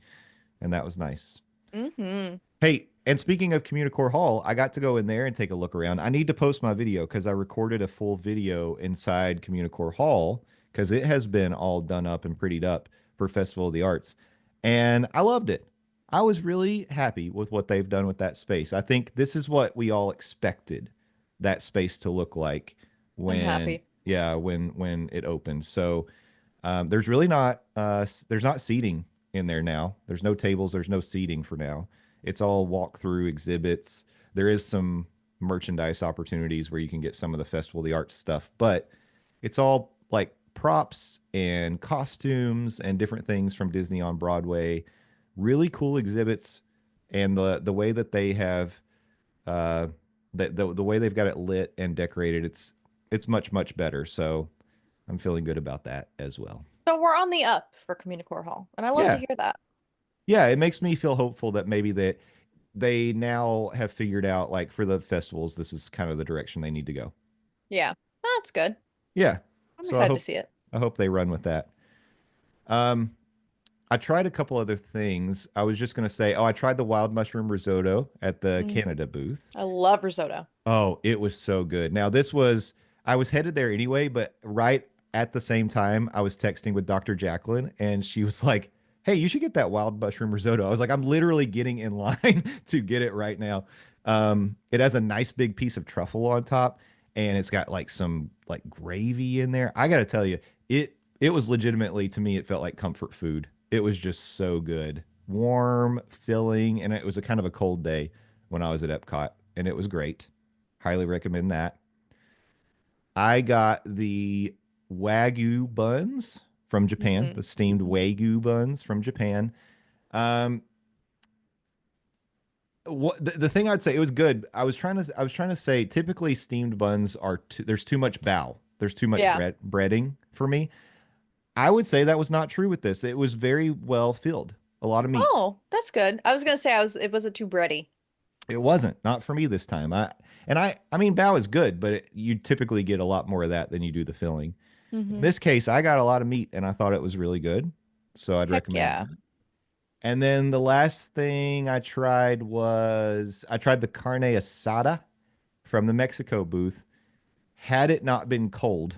[SPEAKER 2] and that was nice.
[SPEAKER 3] mm-hmm.
[SPEAKER 2] Hey, and speaking of Communicore Hall, I got to go in there and take a look around. I need to post my video because I recorded a full video inside Communicore Hall because it has been all done up and prettied up for Festival of the Arts. And I loved it. I was really happy with what they've done with that space. I think this is what we all expected that space to look like
[SPEAKER 3] I'm
[SPEAKER 2] when,
[SPEAKER 3] happy.
[SPEAKER 2] yeah, when it opened. So there's really not there's not seating in there now. There's no tables. There's no seating for now. It's all walk through exhibits. There is some merchandise opportunities where you can get some of the Festival of the Arts stuff, but it's all like props and costumes and different things from Disney on Broadway. Really cool exhibits, and the way that they have uh, the way they've got it lit and decorated, it's much better. So I'm feeling good about that as well.
[SPEAKER 3] So we're on the up for Communicore Hall, and I love to
[SPEAKER 2] Yeah,
[SPEAKER 3] hear that.
[SPEAKER 2] yeah, it makes me feel hopeful that maybe they now have figured out like for the festivals, this is kind of the direction they need to go.
[SPEAKER 3] Yeah, that's good.
[SPEAKER 2] Yeah.
[SPEAKER 3] I'm
[SPEAKER 2] So I
[SPEAKER 3] excited to
[SPEAKER 2] hope
[SPEAKER 3] see it.
[SPEAKER 2] I hope they run with that. Um, I tried a couple other things. I was just gonna say, oh, I tried the wild mushroom risotto at the
[SPEAKER 3] Mm.
[SPEAKER 2] Canada booth.
[SPEAKER 3] I love risotto.
[SPEAKER 2] Oh, it was so good. Now I was headed there anyway, but right at the same time, I was texting with Dr. Jacqueline, and she was like, "Hey, you should get that wild mushroom risotto." I was like, "I'm literally getting in line to get it right now." It has a nice big piece of truffle on top, and it's got like some like gravy in there. I gotta tell you, It was legitimately, to me, it felt like comfort food. It was just so good. Warm, filling, and it was a kind of a cold day when I was at Epcot, and it was great. Highly recommend that. I got the Wagyu buns from Japan,
[SPEAKER 3] Mm-hmm.
[SPEAKER 2] the steamed
[SPEAKER 3] Mm-hmm.
[SPEAKER 2] Wagyu buns from Japan. Um, what the thing I'd say, it was good. I was trying to say typically steamed buns are there's too much bao. There's too much
[SPEAKER 3] Yeah.
[SPEAKER 2] breading for me. I would say that was not true with this. It was very well filled. A lot of meat.
[SPEAKER 3] Oh, that's good. I was gonna say it wasn't too bready.
[SPEAKER 2] It wasn't, not for me this time. I mean bao is good, but you typically get a lot more of that than you do the filling. In
[SPEAKER 3] Mm-hmm.
[SPEAKER 2] this case, I got a lot of meat and I thought it was really good. So I'd
[SPEAKER 3] Heck
[SPEAKER 2] recommend
[SPEAKER 3] yeah.
[SPEAKER 2] that. And then the last thing I tried the carne asada from the Mexico booth. Had it not been cold,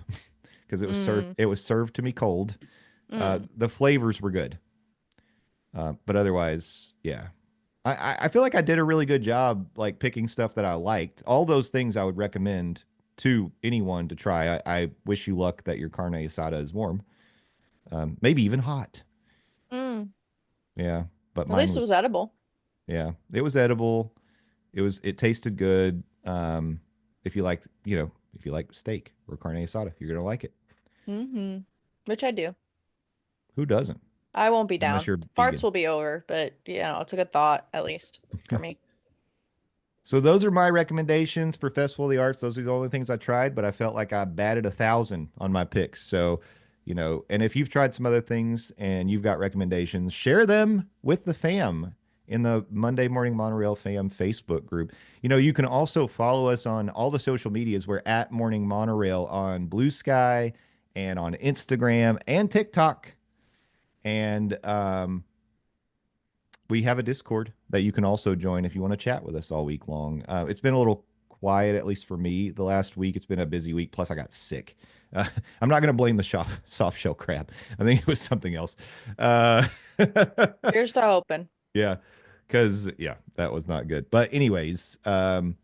[SPEAKER 2] because
[SPEAKER 3] Mm.
[SPEAKER 2] it was served to me cold,
[SPEAKER 3] Mm.
[SPEAKER 2] the flavors were good. But otherwise, yeah. I feel like I did a really good job like picking stuff that I liked. All those things I would recommend to anyone to try. I wish you luck that your carne asada is warm. Maybe even hot.
[SPEAKER 3] Mm.
[SPEAKER 2] Yeah. But
[SPEAKER 3] At
[SPEAKER 2] mine
[SPEAKER 3] least it
[SPEAKER 2] was,
[SPEAKER 3] was edible.
[SPEAKER 2] yeah, it was edible. It tasted good. If you like, if you like steak or carne asada, you're gonna like it.
[SPEAKER 3] Mm-hmm. Which I do.
[SPEAKER 2] Who doesn't?
[SPEAKER 3] I won't be
[SPEAKER 2] Unless
[SPEAKER 3] down.
[SPEAKER 2] you're
[SPEAKER 3] Farts
[SPEAKER 2] vegan.
[SPEAKER 3] will be over, but it's a good thought, at least for me.
[SPEAKER 2] So those are my recommendations for Festival of the Arts. Those are the only things I tried, but I felt like I batted 1,000 on my picks. So, and if you've tried some other things and you've got recommendations, share them with the fam in the Monday Morning Monorail fam Facebook group. You can also follow us on all the social medias. We're at Morning Monorail on Blue Sky and on Instagram and TikTok. And we have a Discord that you can also join if you want to chat with us all week long. It's been a little quiet, at least for me, the last week. It's been a busy week. Plus, I got sick. Uh, I'm not going to blame the soft shell crab. I think it was something else. Uh,
[SPEAKER 3] Here's to hoping.
[SPEAKER 2] yeah, because yeah, that was not good. But anyways, join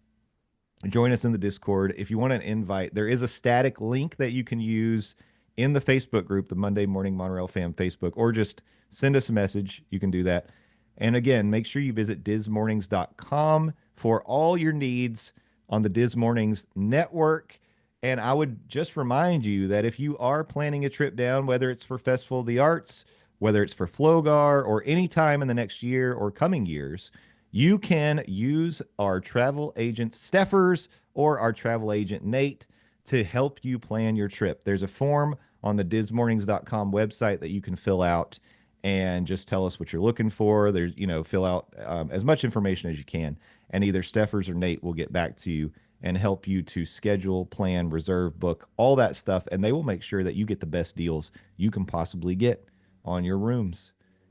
[SPEAKER 2] us in the Discord. If you want an invite, there is a static link that you can use in the Facebook group, the Monday Morning Monorail Fam Facebook, or just send us a message. You can do that. And again, make sure you visit DISMornings.com for all your needs on the Dis Mornings network. And I would just remind you that if you are planning a trip down, whether it's for Festival of the Arts, whether it's for Flogar, or any time in the next year or coming years, you can use our travel agent Steffers or our travel agent Nate to help you plan your trip. There's a form on the dismornings.com website that you can fill out and just tell us what you're looking for. There's, fill out as much information as you can, and either Steffers or Nate will get back to you and help you to schedule, plan, reserve, book, all that stuff, and they will make sure that you get the best deals you can possibly get on your rooms.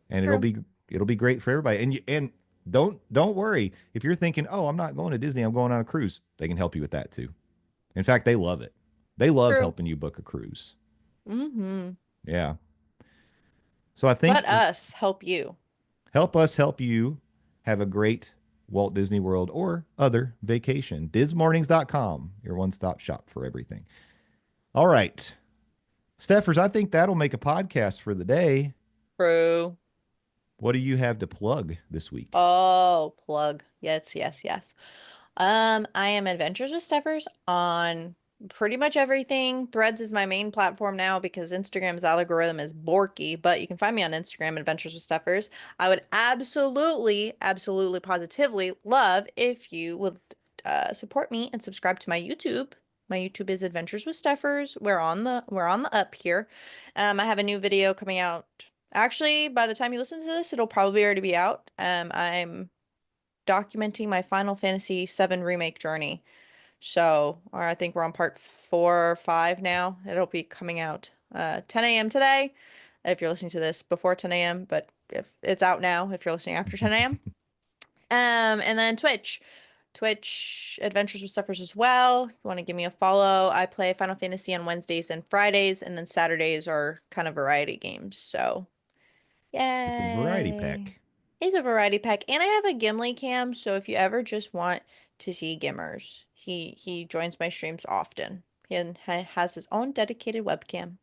[SPEAKER 2] And it'll
[SPEAKER 3] True.
[SPEAKER 2] be it'll be great for everybody. And don't worry if you're thinking, "Oh, I'm not going to Disney, I'm going on a cruise." They can help you with that too. In fact, they love it. They love
[SPEAKER 3] True.
[SPEAKER 2] helping you book a cruise.
[SPEAKER 3] Mm-hmm.
[SPEAKER 2] Yeah. So I think
[SPEAKER 3] Let us help you.
[SPEAKER 2] help us help you have a great Walt Disney World or other vacation. Dismornings.com, your one-stop shop for everything. All right. Steffers, I think that'll make a podcast for the day.
[SPEAKER 3] True.
[SPEAKER 2] What do you have to plug this week?
[SPEAKER 3] Oh, plug. Yes, yes, yes. I am Adventures with Steffers on pretty much everything. Threads is my main platform now because Instagram's algorithm is borky, but you can find me on Instagram, Adventures with Steffers. I would absolutely, absolutely, positively love if you would support me and subscribe to my YouTube. My YouTube is Adventures with Steffers. We're on the up here. I have a new video coming out. Actually, by the time you listen to this, it'll probably already be out. I'm documenting my Final Fantasy VII remake journey. So, or I think we're on part 4 or 5 now. It'll be coming out 10 a.m. today if you're listening to this before 10 a.m., but if it's out now if you're listening after 10 a.m. And then Twitch Adventures with Stuffers as well. If you want to give me a follow, I play Final Fantasy on Wednesdays and Fridays, and then Saturdays are kind of variety games. So,
[SPEAKER 2] It's a variety
[SPEAKER 3] yay.
[SPEAKER 2] pack.
[SPEAKER 3] He's a variety pack, and I have a Gimli cam, so if you ever just want to see Gimmers, he joins my streams often. He has his own dedicated webcam.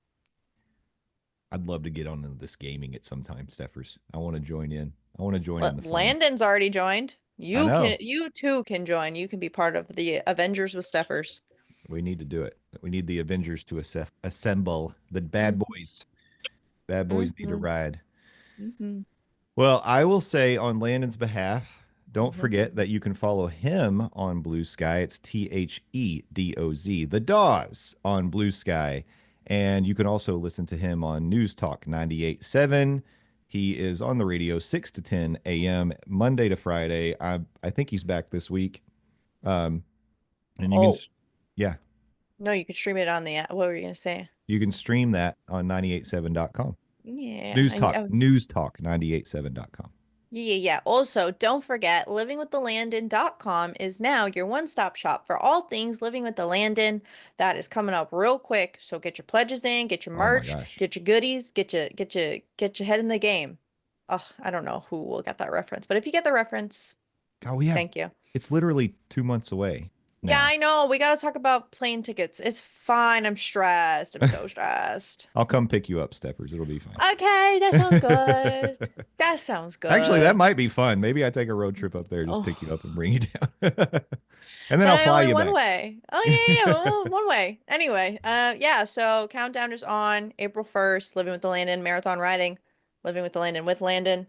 [SPEAKER 2] I'd love to get on into this gaming at some time, Steffers. I want to join in. I want to join in the fun.
[SPEAKER 3] Landon's already joined.
[SPEAKER 2] I know.
[SPEAKER 3] You too can join. You can be part of the Avengers with Steffers.
[SPEAKER 2] We need to do it. We need the Avengers to assemble. The bad boys. Bad boys need to ride. Well, I will say on Landon's behalf, don't forget that you can follow him on Blue Sky. It's THEDOZ, the Dawes on Blue Sky. And you can also listen to him on News Talk 98.7. He is on the radio 6 to 10 a.m. Monday to Friday. I think he's back this week. And you can, yeah.
[SPEAKER 3] No, you can stream it on the app. What were you going to say?
[SPEAKER 2] You can stream that on 987.com.
[SPEAKER 3] Yeah.
[SPEAKER 2] News Talk 987.com.
[SPEAKER 3] Yeah. Also, don't forget, livingwiththelandon.com is now your one-stop shop for all things Living with the Landon. That is coming up real quick. So get your pledges in, get your merch, get your goodies, get your head in the game. Oh, I don't know who will get that reference, but if you get the reference, thank you.
[SPEAKER 2] It's literally 2 months away.
[SPEAKER 3] Yeah, I know. We got to talk about plane tickets. It's fine. I'm stressed. I'm so stressed.
[SPEAKER 2] I'll come pick you up, Steffers. It'll be fine.
[SPEAKER 3] Okay, that sounds good. That sounds good.
[SPEAKER 2] Actually, that might be fun. Maybe I take a road trip up there, just pick you up and bring you down. And then I'll fly you back.
[SPEAKER 3] One way. Oh, yeah. Well, one way. Anyway, so countdown is on April 1st. Living with the Landon, marathon riding. Living with the Landon with Landon.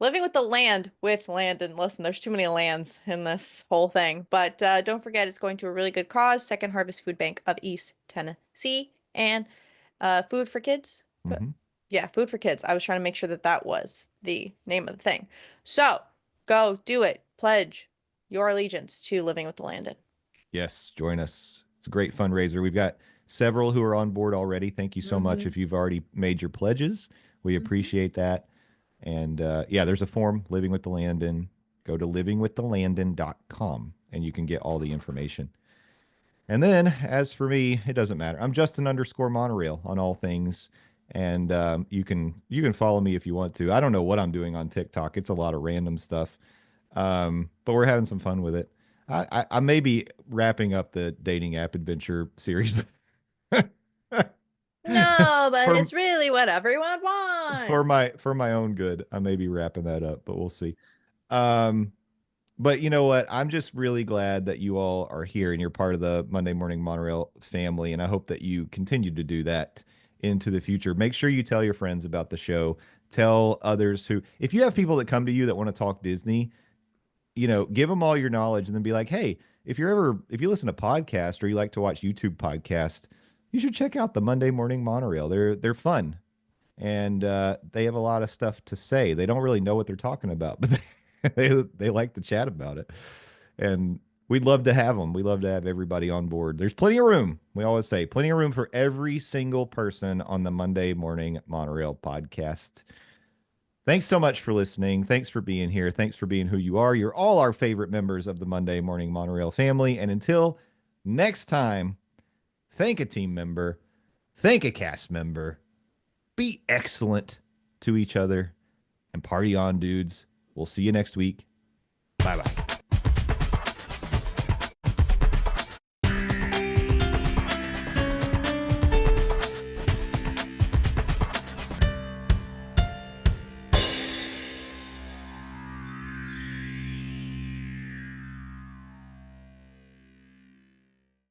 [SPEAKER 3] Living with the land with Landon. Listen, there's too many lands in this whole thing. But don't forget, it's going to a really good cause. Second Harvest Food Bank of East Tennessee. And Food for Kids. Yeah, Food for Kids. I was trying to make sure that was the name of the thing. So go do it. Pledge your allegiance to Living with the Landon.
[SPEAKER 2] Yes, join us. It's a great fundraiser. We've got several who are on board already. Thank you so much if you've already made your pledges. We appreciate that. And there's a form, Living with the Landon. Go to livingwiththelandon.com and you can get all the information. And then, as for me, it doesn't matter. I'm Justin_Monorail on all things. And you can follow me if you want to. I don't know what I'm doing on TikTok. It's a lot of random stuff. But we're having some fun with it. I may be wrapping up the dating app adventure series.
[SPEAKER 3] No, but it's really what everyone wants.
[SPEAKER 2] For my own good, I may be wrapping that up, but we'll see. But you know what? I'm just really glad that you all are here and you're part of the Monday Morning Monorail family, and I hope that you continue to do that into the future. Make sure you tell your friends about the show. Tell others if you have people that come to you that want to talk Disney, give them all your knowledge and then be like, hey, if you listen to podcasts or you like to watch YouTube podcasts, you should check out the Monday Morning Monorail. They're fun, and they have a lot of stuff to say. They don't really know what they're talking about, but they like to chat about it, and we'd love to have them. We love to have everybody on board. There's plenty of room. We always say plenty of room for every single person on the Monday Morning Monorail podcast. Thanks so much for listening. Thanks for being here. Thanks for being who you are. You're all our favorite members of the Monday Morning Monorail family. And until next time, thank a team member, thank a cast member, be excellent to each other, and party on, dudes. We'll see you next week. Bye-bye.